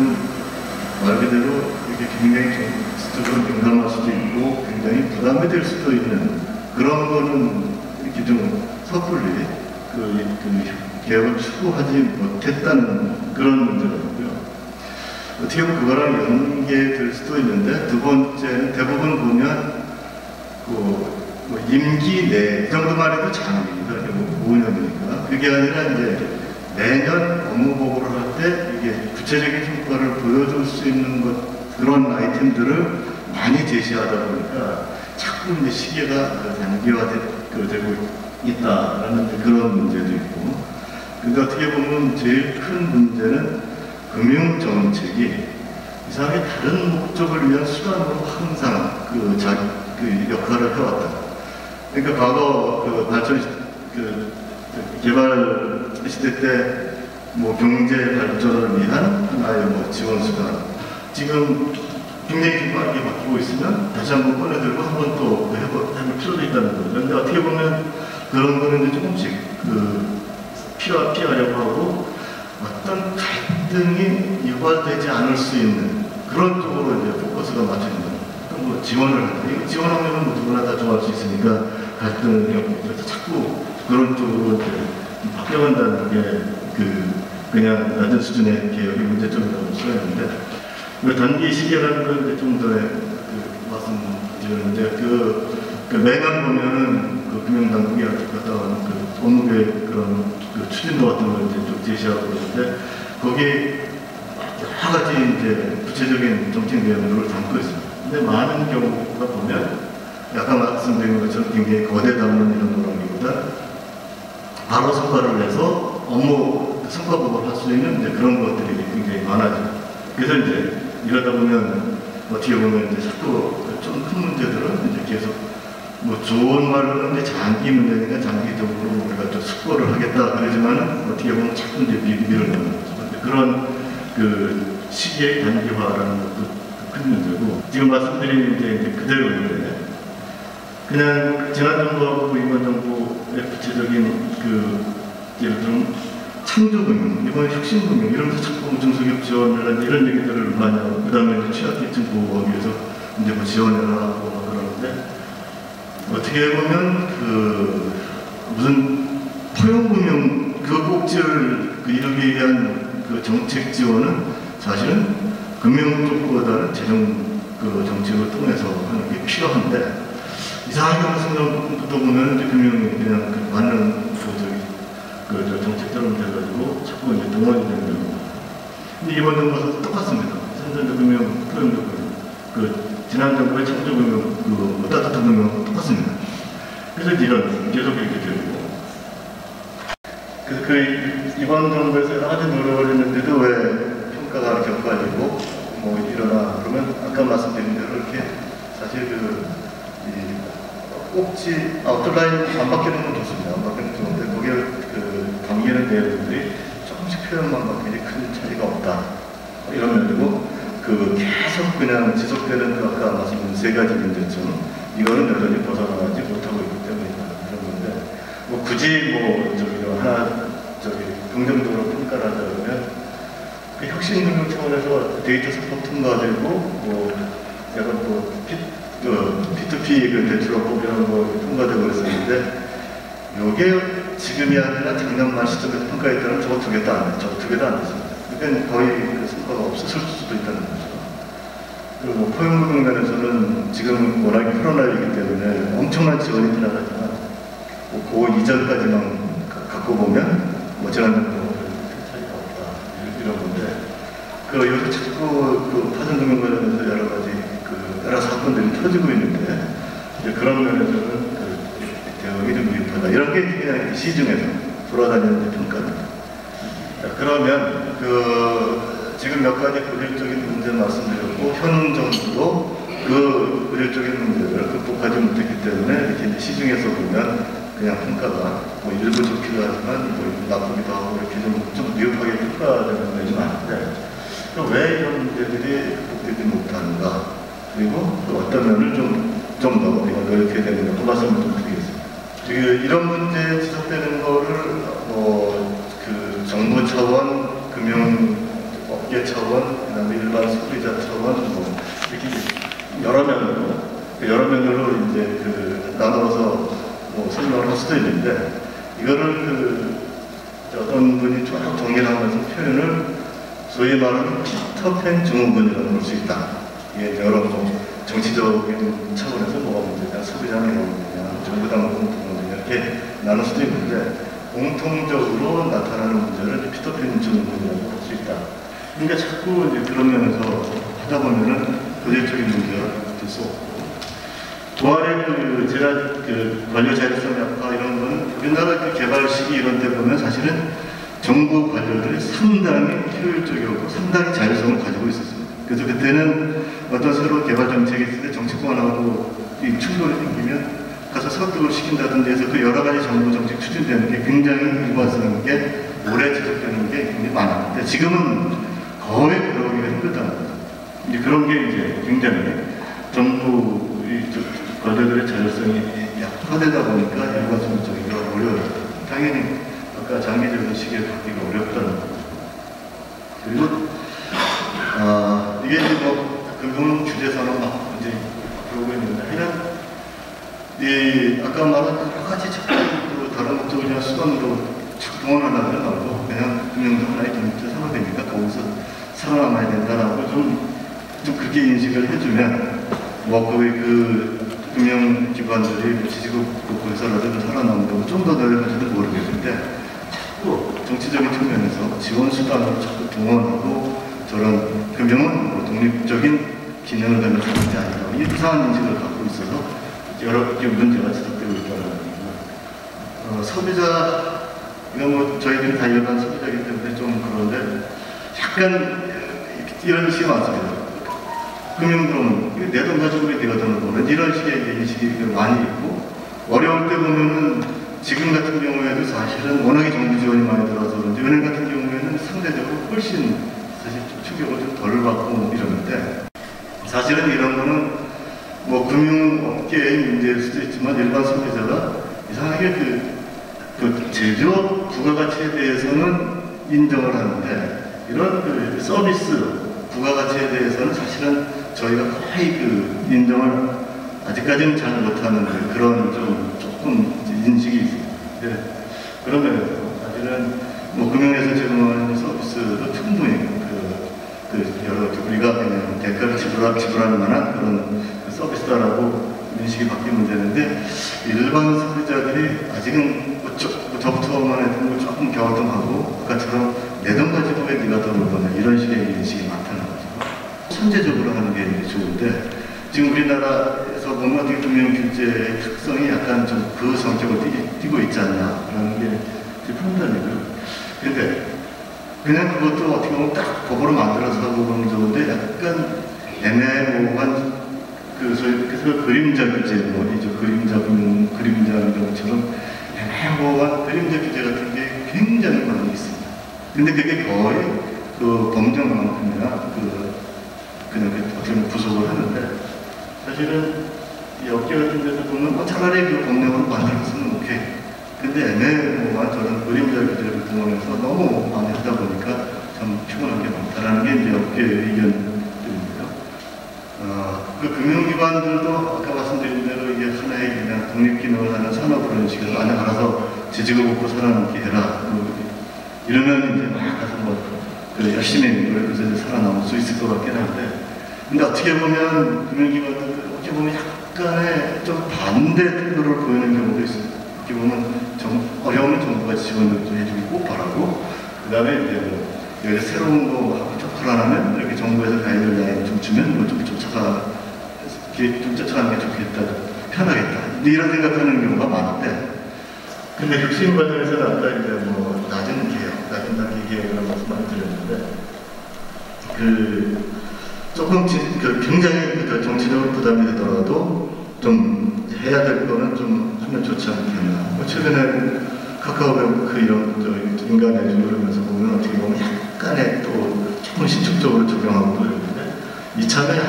말 그대로 이게 굉장히 정치적으로 민감할 수도 있고 굉장히 부담이 될 수도 있는 그런 거는 이렇게 좀 섣불리 개혁을 추구하지 못했다는 그런 문제가 있고요. 어떻게 보면 그거랑 연계될 수도 있는데 두 번째는 대부분 보면 임기 내 정도만 해도 장기입니다. 5년이니까 그게 아니라 이제 매년 업무 보고를 할 때 이게 구체적인 성과를 보여줄 수 있는 그런 아이템들을 많이 제시하다 보니까 자꾸 이제 시계가 단기화되고 있다라는 그런 문제도 있고. 근데 어떻게 보면 제일 큰 문제는 금융 정책이 이상하게 다른 목적을 위한 수단으로 항상 그 역할을 해왔다. 그러니까 과거 그 발전 개발 시대 때 뭐 경제 발전을 위한 하나의 뭐 지원 수단. 지금 굉장히 빠르게 바뀌고 있으면 다시 한번 꺼내들고 한번 또 해볼 필요도 있다는 거죠. 그런데 어떻게 보면 그런 거는 이제 조금씩 피하려고 하고 어떤 갈등이 유발되지 않을 수 있는 그런 쪽으로 이제 포커스가 맞춰진 거예요. 뭐 지원을 한다. 이거 지원하면 뭐 누구나 다 좋아할 수 있으니까 갈등이 없고 그래서 자꾸 그런 쪽으로 이제 바뀌어간다는 게 그냥 낮은 수준의 개혁이 문제점이라고 생각했는데 단기 시계라는 걸 이제 좀 더 말씀드렸는데 그 매년 보면은 그 금융당국이 갔다 온 그 업무계획 그런 추진도 같은 걸 이제 쭉 제시하고 있는데 거기에 여러 가지 이제 구체적인 정책 내용들을 담고 있습니다. 근데 많은 경우가 보면 아까 말씀드린 것처럼 굉장히 거대 담론 이런 거라기보다 바로 성과를 내서 업무 성과 보고를 할 수 있는 이제 그런 것들이 굉장히 많아져요. 그래서 이제 이러다 보면 어떻게 보면 이제 자꾸 좀 큰 문제들은 이제 계속 뭐 좋은 말로는 이제 장기 문제니까 장기적으로 우리가 좀 숙고를 하겠다 그러지만은 어떻게 보면 자꾸 이제 밀어내는 거죠. 그런 그 시기의 단기화라는 것도 큰 문제고 지금 말씀드린 이제 그대로인데 그냥 지난 정부하고 이번 정부의 구체적인 예를 들면 창조금융, 이번에 혁신금융 이러면서 자꾸 중소기업 지원을 이런 얘기들을 많이 하고 그 다음에 취약계층 보호하기 위해서 이제 뭐 지원을 하고 막 그러는데 어떻게 보면 무슨 포용금융 그 꼭지를 이루기 위한 그 정책 지원은 사실은 금융 쪽보다는 재정 정책을 통해서 하는 게 필요한데 이상하게 생각부터 보면 이제 금융이 그냥 맞는 정책처럼 돼가지고 자꾸 이제 동원이 되는 거예요. 근데 이번 정부에서 똑같습니다. 선전금융, 포용금융, 지난 정부의 창조금융, 따뜻한 금융 똑같습니다. 그래서 이런 계속 이렇게 되고. 그래서 이번 정부에서 여러 가지 노력을 했는데도 왜 평가가 이렇게 엇갈리고 뭐 이러나 그러면 아까 말씀드린 대로 이렇게 사실 꼭지 아웃라인 안 바뀌는 건 좋습니다. 안 바뀌는 건 좋은데 거기에 담기는 내용들이 조금씩 표현만 바뀌니 큰 차이가 없다. 이런 면이고 계속 그냥 지속되는 아까 말씀드린 세 가지 문제점 이거는 여전히 벗어나지 못하고 있기 때문이다. 이런 건데 뭐 굳이 긍정적으로 평가를 하자면 혁신금융 차원에서 데이터 사법 통과되고 P2P 대출업법 이런 거 통과되고 있었는데 요게 지금이 아니라 작년 말 시점에서 평가했다면 저 두 개도 안 됐습니다. 그러니까 거의 성과가 없었을 수도 있다는 거죠. 그리고 포용금융 면에서는 지금 워낙 코로나이기 때문에 엄청난 지원이 들어가지만 그 이전까지만 갖고 보면 지난 정도는 차이가 없다. 이런 건데 요새 자꾸 파생금융 관련해서 여러 가지 여러 사건들이 터지고 있는데 이제 그런 면에서는 대응이 좀 미흡하다. 이런 게 그냥 시중에서 돌아다니는 평가입니다. 그러면 지금 몇 가지 고질적인 문제 말씀드렸고 현 정부도 그 고질적인 문제를 극복하지 못했기 때문에 이렇게 시중에서 보면 그냥 평가가 뭐 일부 좋기도 하지만 뭐 나쁘기도 하고 이렇게 좀 미흡하게 평가되는 면이 많은데 왜 이런 문제들이 극복되지 못하는가? 그리고 또 어떤 면을 좀 더 우리가 노력해야 되는가 그 말씀을 좀 드리겠습니다. 이런 문제 지속되는 거를 정부 차원, 금융업계 차원, 그다음에 일반 소비자 차원 이렇게 여러 면으로 이제 나눠서 설명을 할 수도 있는데 이거를 어떤 분이 쭉 정리를 하면서 표현을 소위 말하는 피터팬 증후군이라고 볼 수 있다. 이게 여러 정치적인 차원에서 뭐가 문제냐, 소비자는 뭐가 문제냐, 정부 당국은 뭐가 문제냐 이렇게 나눌 수도 있는데 공통적으로 나타나는 문제를 피터팬 증후군이라고 볼 수 있다. 그러니까 자꾸 이제 그런 면에서 하다 보면은 고질적인 문제가 될 수 없고 동아리 관료 자율성 약화 이런 거는 우리나라 개발 시기 이런 때 보면 사실은 정부 관료들이 상당히 효율적이었고 상당히 자율성을 가지고 있었습니다. 그래서 그때는 어떤 새로운 개발 정책이 있을 때 정치권하고 이 충돌이 생기면 가서 설득을 시킨다든지 해서 그 여러 가지 정부 정책 추진되는 게 굉장히 일관성 있게 오래 지속되는 게 굉장히 많았는데 지금은 거의 그러기가 힘들다는 거죠. 이제 그런 게 이제 굉장히 정부 관료들의 자율성이 약화되다 보니까 일관성적이기가 어려워요. 당연히 아까 장기적인 시기에 받기가 어렵다는 거죠. 그리고 이게 이제 뭐 금융 규제서는 막 이제 그러고 있는데 그냥 아까 말한 여러 가지 적극적으로 다른 것도 그냥 수단으로 동원하려면 말고 그냥 금융도 하나의 경제 산업이니까 거기서 살아남아야 된다라고 좀 그렇게 인식을 해주면 뭐 그 금융기관들이 지지국에서라도 살아남는다고 좀 더 노력할지도 모르겠는데 자꾸 정치적인 측면에서 지원 수단으로 자꾸 동원하고 저런 금융은 뭐 독립적인 기능을 갖는 것이 아니라 이상한 인식을 갖고 있어서 여러 개 문제가 지속되고 있다는 겁니다. 소비자, 이건 뭐 저희들이 다 일반 소비자이기 때문에 좀 그런데 약간 이런 식이 많습니다. 금융들은 내 돈 가지고 왜 네가 돈을 버는 이런 식의 인식이 많이 있고 어려울 때 보면은 지금 같은 경우에도 사실은 워낙에 정부 지원이 많이 들어서 그런지 은행 같은 경우에는 상대적으로 훨씬 사실 좀 충격을 좀 덜 받고 이러는데 사실은 이런 거는 뭐 금융업계의 문제일 수도 있지만 일반 소비자가 이상하게 그 제조업 부가가치에 대해서는 인정을 하는데 이런 그 서비스 부가가치에 대해서는 사실은 저희가 거의 그 인정을 아직까지는 잘 못하는 그런 좀 조금 인식이 있습니다. 그런 면에서 사실은 뭐 금융에서 제공하는 서비스도 충분히 여러 우리가 그냥 대가를 지불할 만한 그런 서비스다라고 인식이 바뀌면 되는데 일반 소비자들이 아직은 저부터만 해도 조금 갸우뚱하고 아까처럼 내 돈 가지고 왜 네가 돈을 버냐 이런 식의 인식이 많다는 거죠. 선제적으로 하는 게 좋은데 지금 우리나라에서 보면 금융 규제의 특성이 약간 좀 그 성격을 띠고 있지 않냐라는 게 제 판단이고요. 근데 그냥 그것도 어떻게 보면 딱 법으로 만들어서 하고 보면 좋은데 약간 애매모호한 그래서 그림자 규제, 뭐이죠 그림자 규제처럼 애매모호한 그림자 규제 같은 게 굉장히 많이 있습니다. 근데 그게 거의 그 범죄만큼이나 그냥 어떻게 보면 구속을 하는데 사실은 이 업계 같은 데서 보면 뭐 차라리 그 법령으로 만들었으면 오케이. 근데 애매모호한 저런 그림자 규제를 동원해서 너무 많이 하다 보니까 참 피곤한 게 많다라는 게 이제 업계의 의견. 그 금융기관들도 아까 말씀드린 대로 이게 하나의 그냥 독립기능을 하는 산업 그런 식으로 안에 알아서 지지고 먹고 살아남게 해라. 이러면 이제 막 가서 열심히 노력해서 이제 살아남을 수 있을 것 같긴 한데 근데 어떻게 보면 금융기관들 어떻게 보면 약간의 좀 반대 태도를 보이는 경우도 있습니다. 어떻게 보면 어려우면 정부가 지원을 좀 해주기 꼭 바라고 그 다음에 이제 뭐 새로운 거 하고 좀 불안하면 이렇게 정부에서 가이드라인 좀 주면 뭐 좀 좀 쫓아가는 게 좋겠다, 편하겠다 이런 생각하는 경우가 많은데 근데 혁신 과정에서는 아까 이제 뭐 낮은 개혁, 낮은 단계 개혁이라는 말씀 많이 드렸는데 조금 굉장히 정치적으로 부담이 되더라도 좀 해야 될 거는 좀 하면 좋지 않겠나. 뭐 최근에 카카오뱅크 이런 인간 애주를 하면서 보면 어떻게 보면 약간의 또 조금 신축적으로 적용하고도 있는데 이참에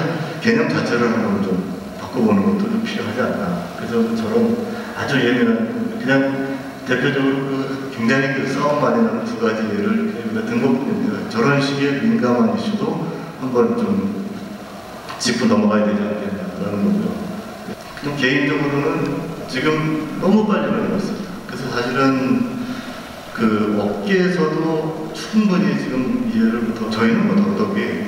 개념 자체를 한번 좀 바꿔보는 것도 좀 필요하지 않나. 그래서 저런 아주 예민한 그냥 대표적으로 굉장히 싸움 많이 나는 두 가지 예를 든 것뿐인데 저런 식의 민감한 이슈도 한번 좀 짚고 넘어가야 되지 않겠냐라는 거죠. 그냥 개인적으로는 지금 너무 빨리 변했습니다. 그래서 사실은 그 업계에서도 충분히 지금 이해를 못하고 저희는 뭐 더더욱이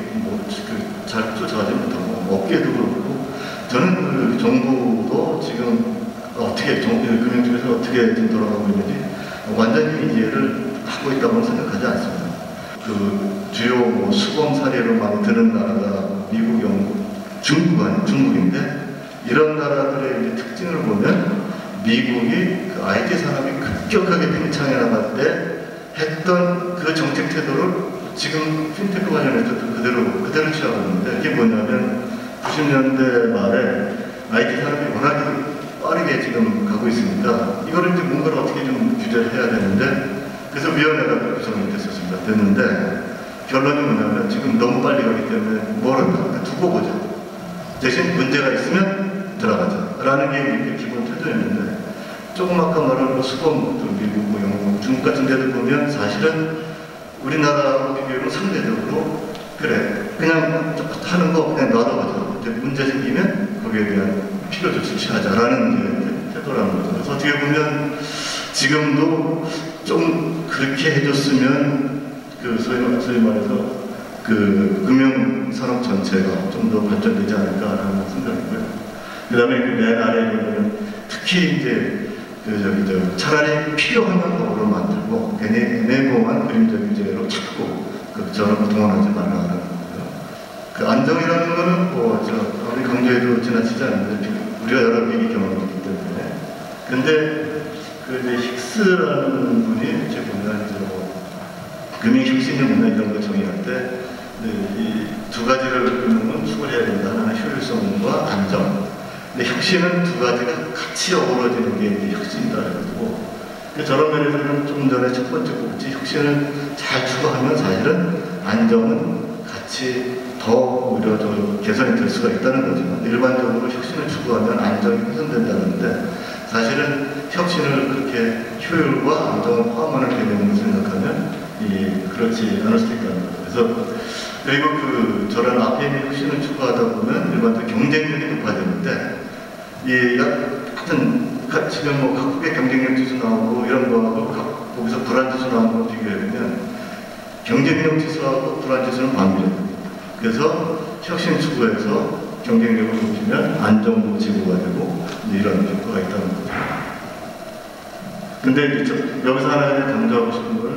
잘 쫓아가지 못하고 업계도 그렇고 저는 그 정부도 지금 어떻게 금융쪽에서 어떻게 돌아가고 있는지 완전히 이해를 하고 있다고 생각하지 않습니다. 그 주요 뭐 수범 사례로 많이 드는 나라가 미국, 영국, 중국인데 이런 나라들의 이제 특징을 보면 미국이 그 IT 산업이 급격하게 팽창해 나갈 때 했던 그 정책 태도를 지금 핀테크 관련해서도 그대로 취하고 있는데, 이게 뭐냐면 90년대 말에 IT 산업이 워낙에 빠르게 지금 가고 있으니까 이거를 이제 뭔가를 어떻게 좀 규제를 해야 되는데, 그래서 위원회가 구성이 됐었습니다. 됐는데 결론이 뭐냐면 지금 너무 빨리 가기 때문에 뭘 한다? 두고 보자. 대신 문제가 있으면 들어가자. 라는 게 이렇게 기본 태도였는데, 조금 아까 말한 수범, 미국, 영국, 중국 같은 데도 보면 사실은 우리나라로 비교해서 상대적으로 그래, 그냥 하는 거 그냥 놔둬보자. 문제 생기면 거기에 대한 필요 조치를 취하자라는 태도라는 거죠. 그래서 어떻게 보면 지금도 좀 그렇게 해줬으면 소위 말해서 금융산업 전체가 좀 더 발전되지 않을까라는 생각이고요. 그 다음에 맨 아래에 보면 특히 이제 차라리 필요하면 법으로 만들고 괜히 애매모호한 그림자 규제로 자꾸 저런 동원하지 말라는 거고요. 그 안정이라는 거는 우리 강조해도 지나치지 않는데 우리가 여러 위기 경험이기 때문에. 근데 힉스라는 분이 제 보면 금융혁신의 문화 이런 거 정의할 때 이 두 가지를 금융은 추구해야 된다. 하나는 효율성과 안정. 근데 혁신은 두 가지가 같이 어우러지는 게 이제 혁신이다. 그래가지고 저런 면에서는 좀 전에 첫 번째 꼭지 혁신을 잘 추구하면 사실은 안정은 같이 더 오히려 개선이 될 수가 있다는 거지만, 일반적으로 혁신을 추구하면 안정이 훼손된다는데 사실은 혁신을 그렇게 효율과 안정을 포함하는 개념으로 생각하면 그렇지 않을 수도 있다는 거죠. 그래서 그리고 저런 앞에 있는 혁신을 추구하다 보면 일반적으로 경쟁력이 높아지는데, 하여튼 지금 각국의 경쟁력 지수 나오고 이런 거하고 거기서 불안 지수 나오는 거 비교해보면 경쟁력 지수하고 불안 지수는 반비례입니다. 그래서 혁신 추구에서 경쟁력을 높이면 안정도 지구가 되고 이런 효과가 있다는 거죠. 근데 여기서 하나 강조하고 싶은 거는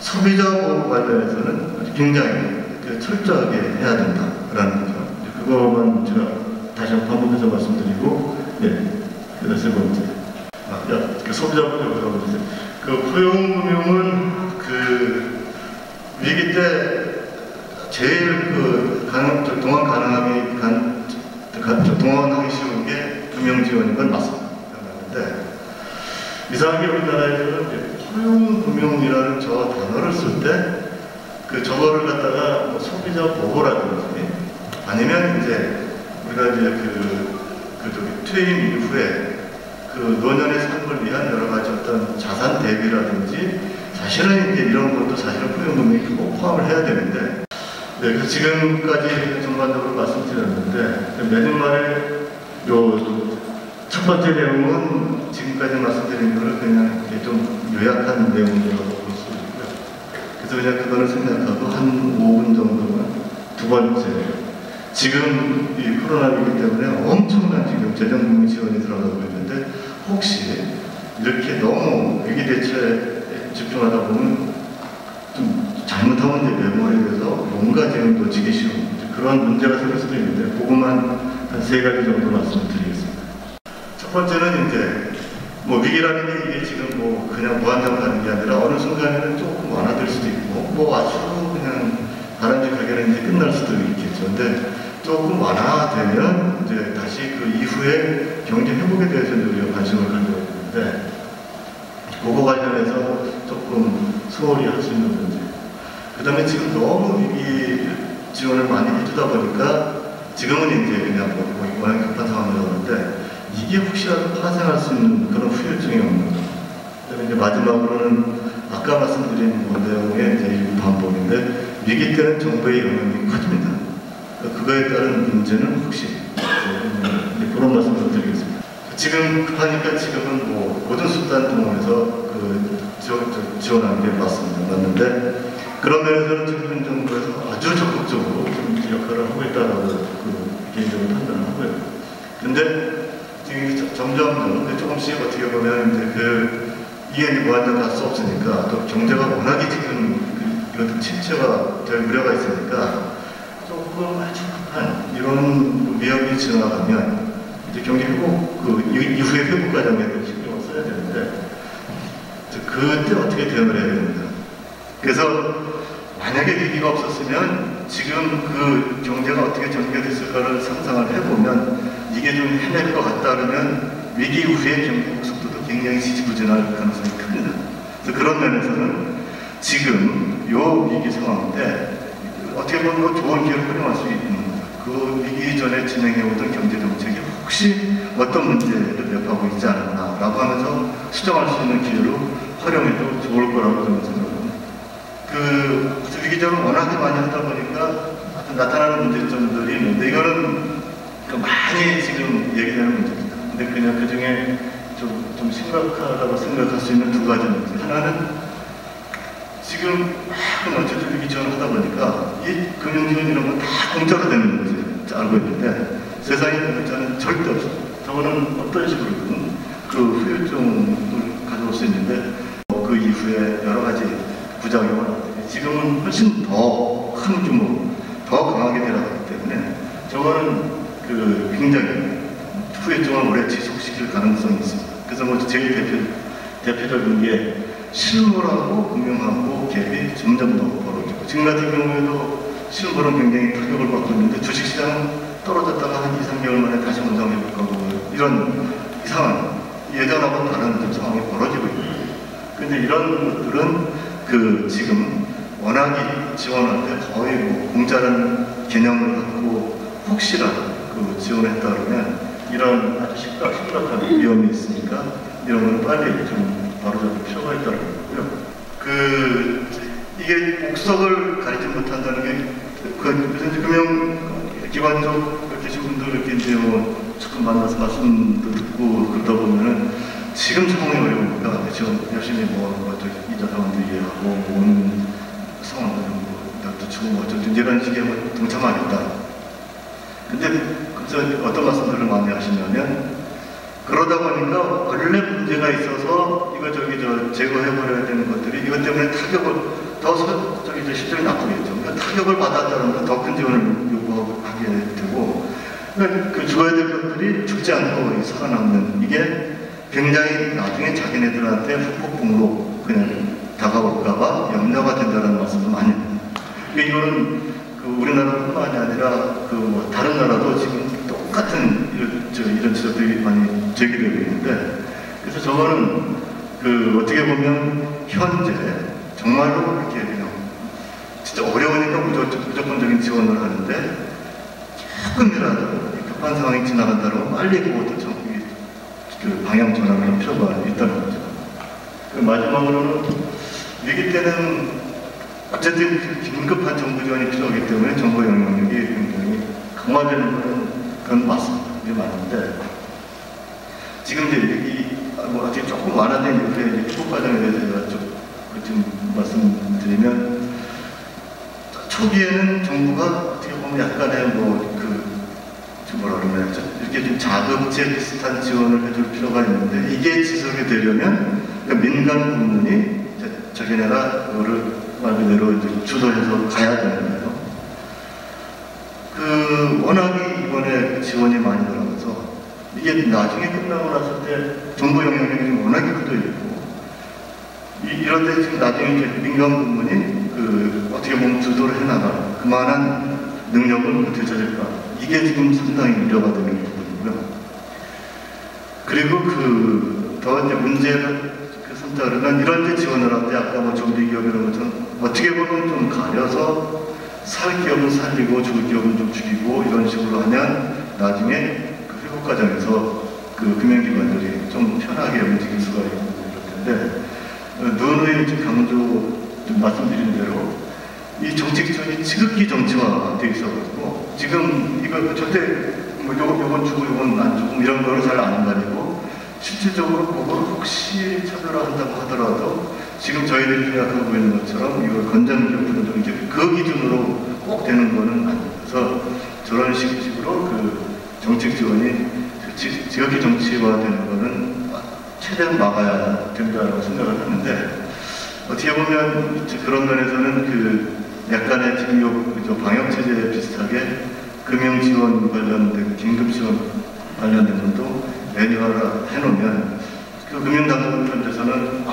소비자 보호 관련해서는 굉장히 철저하게 해야 된다라는 거죠. 그거만 제가 다시 한번 반복해서 말씀드리고, 그래서 세 번째. 소비자 보호 포용금융은 위기 때 제일 동원하기 쉬운 게 금융지원인 건 맞습니다. 그런데 이상하게 우리나라에서는 포용금융이라는 저 단어를 쓸 때 저거를 갖다가 소비자 보호라든지 아니면 이제 우리가 퇴임 이후에 노년의 삶을 위한 여러 가지 어떤 자산 대비라든지 사실은 이제 이런 것도 사실은 포용금융이 꼭 포함을 해야 되는데, 그래서 지금까지 전반적으로 말씀드렸는데 내년 말에 첫 번째 내용은 지금까지 말씀드린 거를 그냥 이렇게 좀 요약한 내용이라고 볼 수 있고요. 그래서 그냥 그거를 생각하고 한 5분 정도만 두 번째. 지금 이 코로나 위기 때문에 엄청난 지금 재정금융 지원이 들어가고 있는데, 혹시 이렇게 너무 위기 대처에 집중하다 보면 좀 잘못하면 이제 메모리에 대해서 뭔가 지금 놓치기 쉬운 그런 문제가 생길 수도 있는데, 그것만 한 3가지 정도 말씀을 드리겠습니다. 첫 번째는 이제 위기라는 게 이게 지금 그냥 무한정 가는 게 아니라 어느 순간에는 조금 완화될 수도 있고 아주 그냥 바람직하게는 이제 끝날 수도 있겠죠. 근데 조금 완화되면 이제 다시 그 이후에 경제 회복에 대해서 우리가 관심을 가져야 되는데, 그거 관련해서 조금 소홀히 할 수 있는 문제. 그 다음에 지금 너무 위기 지원을 많이 해주다 보니까 지금은 이제 그냥 워낙 급한 상황이었는데 이게 혹시라도 파생할 수 있는 그런 후유증이 없는 거. 그다음에 이제 마지막으로는 아까 말씀드린 내용의 이제 일부 반복인데, 위기 때는 정부의 영향이 커집니다. 그거에 따른 문제는 혹시 그런 말씀을 드리겠습니다. 지금 급하니까 지금은 모든 수단 동원해서 지원하는 게 맞는데, 그런 면에서는 지금 정부에서 아주 적극적으로 좀 역할을 하고 있다고 개인적으로 판단을 하고요. 근데 지금 점점 조금씩 어떻게 보면 이게 무한정 갈 수 없으니까, 또 경제가 워낙에 지금 이런 침체가 될 우려가 있으니까 조금 아주 급한 이런 위험이 지나가면 이제 경기 회복 이후의 회복 과정에 신경을 써야 되는데, 그때 어떻게 대응을 해야 됩니다. 그래서 만약에 위기가 없었으면 지금 그 경제가 어떻게 전개됐을까를 상상을 해보면 이게 좀 헤맬 것 같다 그러면 위기 이후의 경제 속도도 굉장히 지지부진할 가능성이 큽니다. 그래서 그런 면에서는 지금 요 위기 상황 때 어떻게 보면 좋은 기회를 활용할 수 있는 거죠. 그 위기 전에 진행해오던 경제 정책이 혹시 어떤 문제를 내포하고 있지 않았나라고 하면서 수정할 수 있는 기회로 활용해도 좋을 거라고 저는 생각합니다. 그 위기적으로 워낙에 많이 하다 보니까 나타나는 문제점들이 있는데 이거는 많이 지금 얘기되는 문제입니다. 근데 그냥 그 중에 좀 심각하다고 생각할 수 있는 두 가지 문제. 하나는 지금 어쨌든 위기적으로 하다 보니까 이 금융지원 이런 건 다 공짜로 되는 문제 알고 있는데 세상에 공짜는 절대 없습니다. 저거는 어떤 식으로든 그 후유증을 가져올 수 있는데 그 이후에 여러 가지 부작용을 지금은 훨씬 더 큰 규모, 더 강하게 되어가기 때문에 저거는 그 굉장히 후유증을 오래 지속시킬 가능성이 있습니다. 그래서 뭐 제일 대표적인 게 실물하고 금융하고 갭이 점점 더 벌어지고 지금 같은 경우에도 실물은 굉장히 타격을 받고 있는데 주식시장은 떨어졌다가 한 2, 3개월 만에 다시 원상회복 가고 이런 이상한 예전하고는 다른 상황이 벌어지고 있거든요. 근데 이런 것들은 그 지금 워낙에 지원할 때 거의 뭐 공짜라는 개념을 갖고 혹시라도 그 지원했다 그러면 이런 아주 심각한 위험이 있으니까 이런 건 빨리 좀 바로잡을 필요가 있다고 보고요. 그 이게 목석을 가리지 못한다는 게 그 금융기관 쪽 계신 분들 이렇게 이제 뭐 조금 만나서 말씀도 듣고 그러다 보면은 지금 상황이 어려우니까 지금 열심히 이자 사원도 이해하고 오는 상황들 나도 주고 어쨌든 이런 식의 동참하겠다. 근데 어떤 말씀들을 많이 하시냐면 그러다 보니까 원래 문제가 있어서 이거 제거해버려야 되는 것들이 이것 때문에 타격을 실적이 나쁘겠죠. 그러니까 타격을 받았다는 더 큰 지원을 요구하게 되고 그 줘야 될 것들이 죽지 않고 살아남는 이게 굉장히 나중에 자기네들한테 후폭풍으로 그냥 다가올까봐 염려가 된다는 말씀도 많이 합니다. 그러니까 이거는 그 우리나라뿐만이 아니라 그 다른 나라도 지금 똑같은 이런 지적들이 많이 제기되고 있는데 그래서 저거는 그 어떻게 보면 현재 정말로 이렇게 그냥 진짜 어려우니까 무조건적인 지원을 하는데 조금이라도 급한 상황이 지나간다면 빨리 그것도 그 방향 전환할 필요가 있다는 거죠. 그 마지막으로는 위기 때는 어쨌든 긴급한 정부 지원이 필요하기 때문에 정부 영향력이 굉장히 강화되는 건 맞습니다. 이게 맞는데 지금 이제 아직 조금 완화된 이후에 회복 과정에 대해서 제가 좀 말씀드리면 초기에는 정부가 어떻게 보면 약간의 뭐라 그러면 이렇게 좀 자급제 비슷한 지원을 해줄 필요가 있는데 이게 지속이 되려면 그러니까 민간 부문이 자기네가 그거를 말 그대로 주도해서 가야 되는 거예요. 워낙에 이번에 지원이 많이 들어가서 이게 나중에 끝나고 났을 때 정부 영향력이 워낙에 커져 있고 이런데 지금 나중에 민간 부문이 어떻게 보면 주도를 해나갈 그만한 능력을 어떻게 찾을까 이게 지금 상당히 우려가 되는 부분이고요. 그리고 더 이제 문제가 삼다 그러면 이런 데 지원을 할 때 아까 좀비 기업 이런 것처럼 어떻게 보면 좀 가려서 살 기업은 살리고 죽을 기업은 좀 죽이고 이런 식으로 하면 나중에 그 회복 과정에서 그 금융기관들이 좀 편하게 움직일 수가 있고 이럴 텐데 누누이 좀 말씀드린 대로 이 정책 지원이 지극히 정치화되어 있어가지고 지금 이거 절대 요건 주고 요건 안 주고 이런 거를 잘 안 가리고 실질적으로 그걸 혹시 차별화한다고 하더라도 지금 저희들이 생각하고 있는 것처럼 이걸 건전기업들은 좀 이렇게 그 기준으로 꼭 되는 거는 아니어서 저런 식으로 그 정책 지원이 지극히 정치화되는 거는 최대한 막아야 된다고 생각을 하는데 어떻게 보면 그런 면에서는 약간의 지금 방역체제 비슷하게 금융지원 관련된 긴급지원 관련된 것도 매뉴얼화 해놓으면 그 금융당국에서는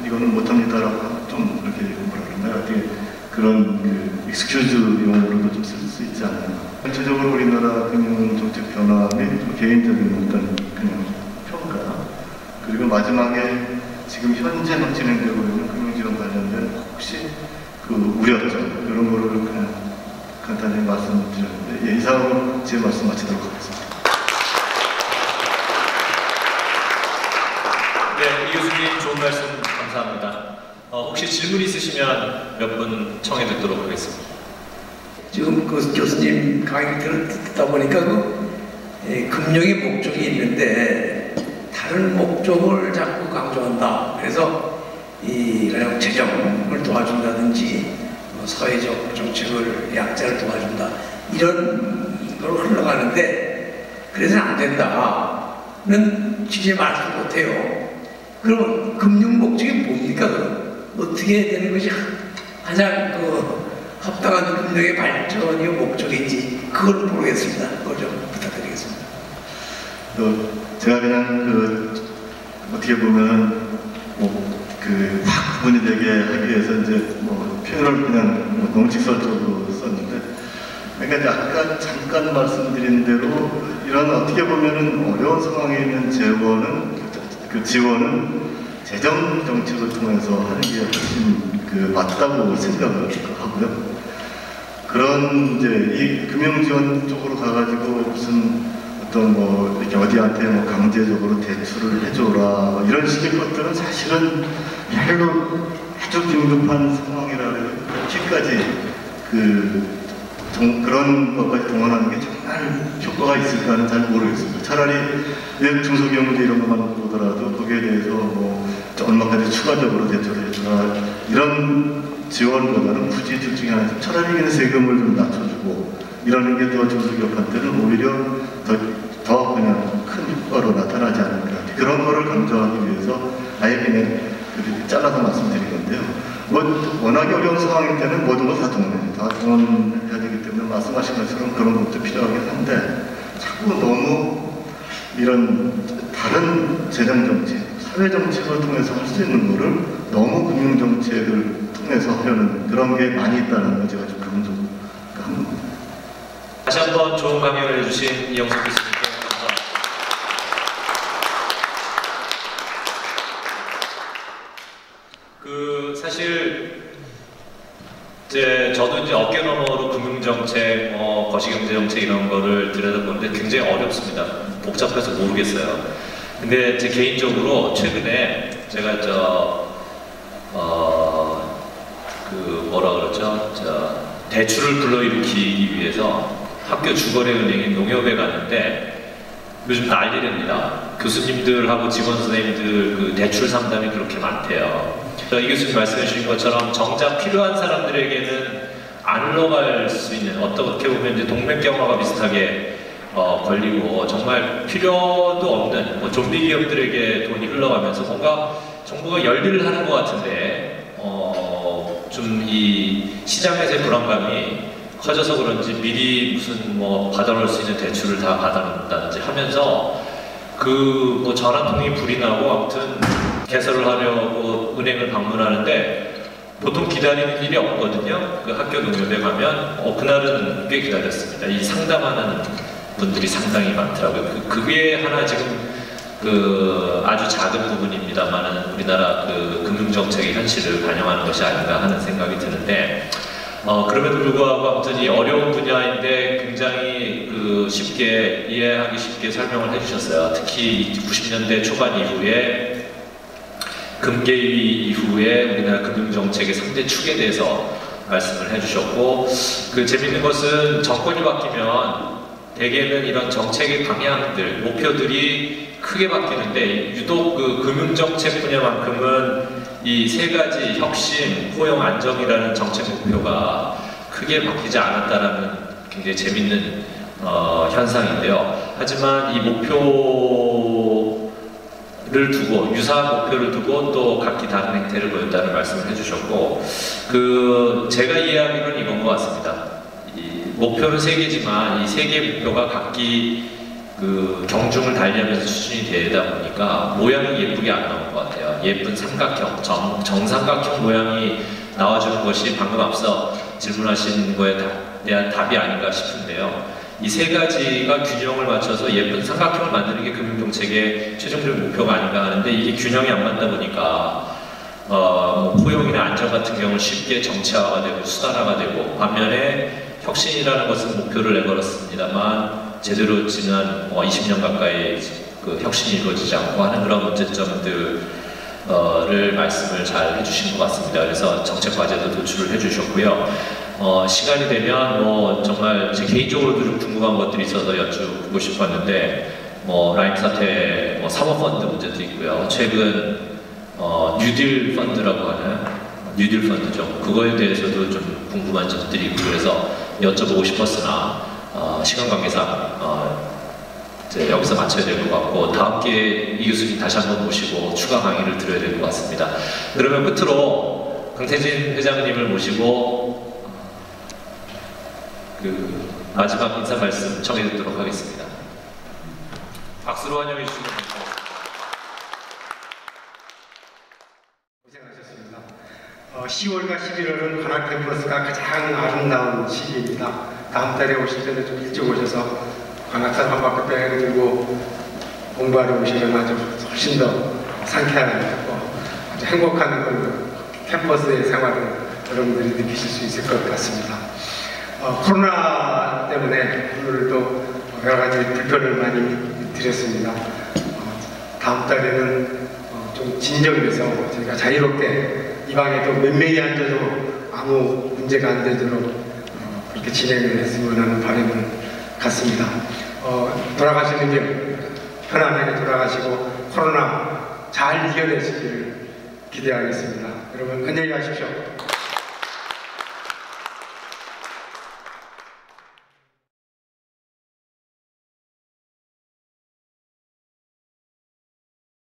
이거는 못합니다라고 좀 이렇게 뭐라 그러나요? 어떻게 그런 그 익스큐즈 용어로도 좀 쓸 수 있지 않나. 전체적으로 우리나라 금융정책 변화 및 개인적인 어떤 그냥 평가, 그리고 마지막에 지금 현재 막 진행되고 있는 금융지원 관련된 혹시 그 우려점 이런 거를 그냥 간단히 말씀드렸는데, 이상으로 제 말씀 마치도록 하겠습니다. 네, 이 교수님 좋은 말씀 감사합니다. 혹시 질문 있으시면 몇 분 청해 듣도록 하겠습니다. 지금 그 교수님 강의 듣다 보니까 금융의 목적이 있는데 다른 목적을 자꾸 강조한다. 그래서 이 재정을 도와준다든지 사회적 정책을 약자를 도와준다, 이런 걸 흘러가는데 그래서는 안 된다는 취지의 말씀 못해요. 그럼 금융 목적이 뭡니까? 그럼 어떻게 되는 것이 가장 합당한 금융의 발전이요 목적인지 그걸 모르겠습니다. 그걸 좀 부탁드리겠습니다. 제가 그냥 어떻게 보면 확 구분이 되게 하기 위해서 이제 표현을 그냥 농직설적으로 썼는데, 그러니까 아까 잠깐 말씀드린 대로 이런 어떻게 보면은 어려운 상황에 있는 지원은 재정 정책을 통해서 하는 게 훨씬 맞다고 생각을 하고요. 그런 이제 이 금융 지원 쪽으로 가가지고 무슨 어떤 이렇게 어디한테 강제적으로 대출을 해줘라 이런 식의 것들은 사실은 별로 아주 긴급한 상황이라는 그렇게까지 그런 것까지 동원하는 게 정말 효과가 있을까는 잘 모르겠습니다. 차라리 중소기업들 이런 것만 보더라도 거기에 대해서 얼마까지 추가적으로 대출을 해주라 이런 지원보다는 굳이 둘 중에 하나, 차라리 그냥 세금을 좀 낮춰주고 이러는 게 더 중소기업한테는 오히려 더 그냥 큰 효과로 나타나지 않을까. 그런 거를 강조하기 위해서 아예 그냥 잘라서 말씀드린 건데요. 워낙에 어려운 상황일 때는 모든 걸 다 동원해야 되기 때문에 말씀하신 것처럼 그런 것도 필요하긴 한데, 자꾸 너무 이런 다른 재정정책, 사회정책을 통해서 할 수 있는 거를 너무 금융정책을 통해서 하려는 그런 게 많이 있다는 걸 제가 좀 강조한 겁니다. 다시 한번 좋은 강연을 해주신 이영석 교수님께 감사합니다. 사실 저도 이제 어깨 너머로 금융정책, 거시경제정책 이런 거를 들여다보는데 굉장히 어렵습니다. 복잡해서 모르겠어요. 근데 제 개인적으로 최근에 제가 대출을 불러일으키기 위해서 학교 주거래 은행인 농협에 갔는데 요즘 난리랍니다. 교수님들하고 직원 선생님들 대출 상담이 그렇게 많대요. 이 교수님 말씀해 주신 것처럼 정작 필요한 사람들에게는 안 흘러갈 수 있는, 어떻게 보면 이제 동맥경화가 비슷하게 걸리고 정말 필요도 없는 좀비 기업들에게 돈이 흘러가면서 뭔가 정부가 열일을 하는 것 같은데 좀 이 시장에서의 불안감이 커져서 그런지 미리 무슨 받아놓을 수 있는 대출을 다 받아놓는다든지 하면서 전화통이 불이 나고 아무튼 개설을 하려고 은행을 방문하는데 보통 기다리는 일이 없거든요. 그 학교 농협에 가면 그날은 꽤 기다렸습니다. 이 상담하는 분들이 상당히 많더라고요. 그게 하나 지금 아주 작은 부분입니다만은 우리나라 금융정책의 현실을 반영하는 것이 아닌가 하는 생각이 드는데, 그럼에도 불구하고 아무튼 이 어려운 분야인데 굉장히 쉽게 이해하기 쉽게 설명을 해주셨어요. 특히 90년대 초반 이후에 금개위 이후에 우리나라 금융정책의 3대 축에 대해서 말씀을 해주셨고, 재밌는 것은 정권이 바뀌면 대개는 이런 정책의 방향들, 목표들이 크게 바뀌는데 유독 금융정책 분야만큼은 이 세 가지 혁신, 포용, 안정이라는 정책 목표가 크게 바뀌지 않았다라는 굉장히 재밌는 현상인데요. 하지만 이 목표를 두고, 유사한 목표를 두고 또 각기 다른 행태를 보였다는 말씀을 해주셨고, 제가 이해하기로는 이건 것 같습니다. 이 목표는 세 개지만 이 세 개의 목표가 각기 그 경중을 달리하면서 수준이 되다 보니까 모양이 예쁘게 안 나온 것 같아요. 예쁜 삼각형, 정삼각형 모양이 나와주는 것이 방금 앞서 질문하신 거에 대한 답이 아닌가 싶은데요. 이 세 가지가 균형을 맞춰서 예쁜 삼각형을 만드는 게 금융정책의 최종적인 목표가 아닌가 하는데, 이게 균형이 안 맞다 보니까 뭐 포용이나 안전 같은 경우는 쉽게 정치화가 되고 수단화가 되고, 반면에 혁신이라는 것은 목표를 내걸었습니다만 제대로 지난 20년 가까이 그 혁신이 이루어지지 않고 하는 그런 문제점들을 말씀을 잘 해주신 것 같습니다. 그래서 정책 과제도 도출을 해주셨고요. 시간이 되면 뭐 정말 제 개인적으로도 좀 궁금한 것들이 있어서 여쭙고 싶었는데, 라임 사태 사모펀드 문제도 있고요. 최근 뉴딜 펀드라고 하는 뉴딜 펀드죠. 그거에 대해서도 좀 궁금한 점들이 있고, 그래서 여쭤보고 싶었으나 시간 관계상 이제 여기서 마쳐야 될 것 같고, 다음 기회에 이 교수님 다시 한번 모시고 추가 강의를 드려야 될 것 같습니다. 그러면 끝으로 강태진 회장님을 모시고 그 마지막 인사 말씀 청해 듣도록 하겠습니다. 박수로 환영해 주시면 감사합니다. 고생하셨습니다. 10월과 11월은 관악 캠퍼스가 가장 아름다운 시기입니다. 다음 달에 오실 때는 좀 일찍 오셔서 관악산 한 바퀴 뺑 들고 공부하러 오시면 아주 훨씬 더 상쾌한 아주 행복한 그 캠퍼스의 생활을 여러분들이 느끼실 수 있을 것 같습니다. 코로나 때문에 오늘 또 여러 가지 불편을 많이 드렸습니다. 다음 달에는 좀 진정돼서 저희가 자유롭게 이 방에 또 몇 명이 앉아도 아무 문제가 안 되도록 그렇게 진행을 했으면 하는 바람을 갖습니다. 돌아가시는 길 편안하게 돌아가시고 코로나 잘 이겨내시기를 기대하겠습니다. 여러분 안녕히 가십시오.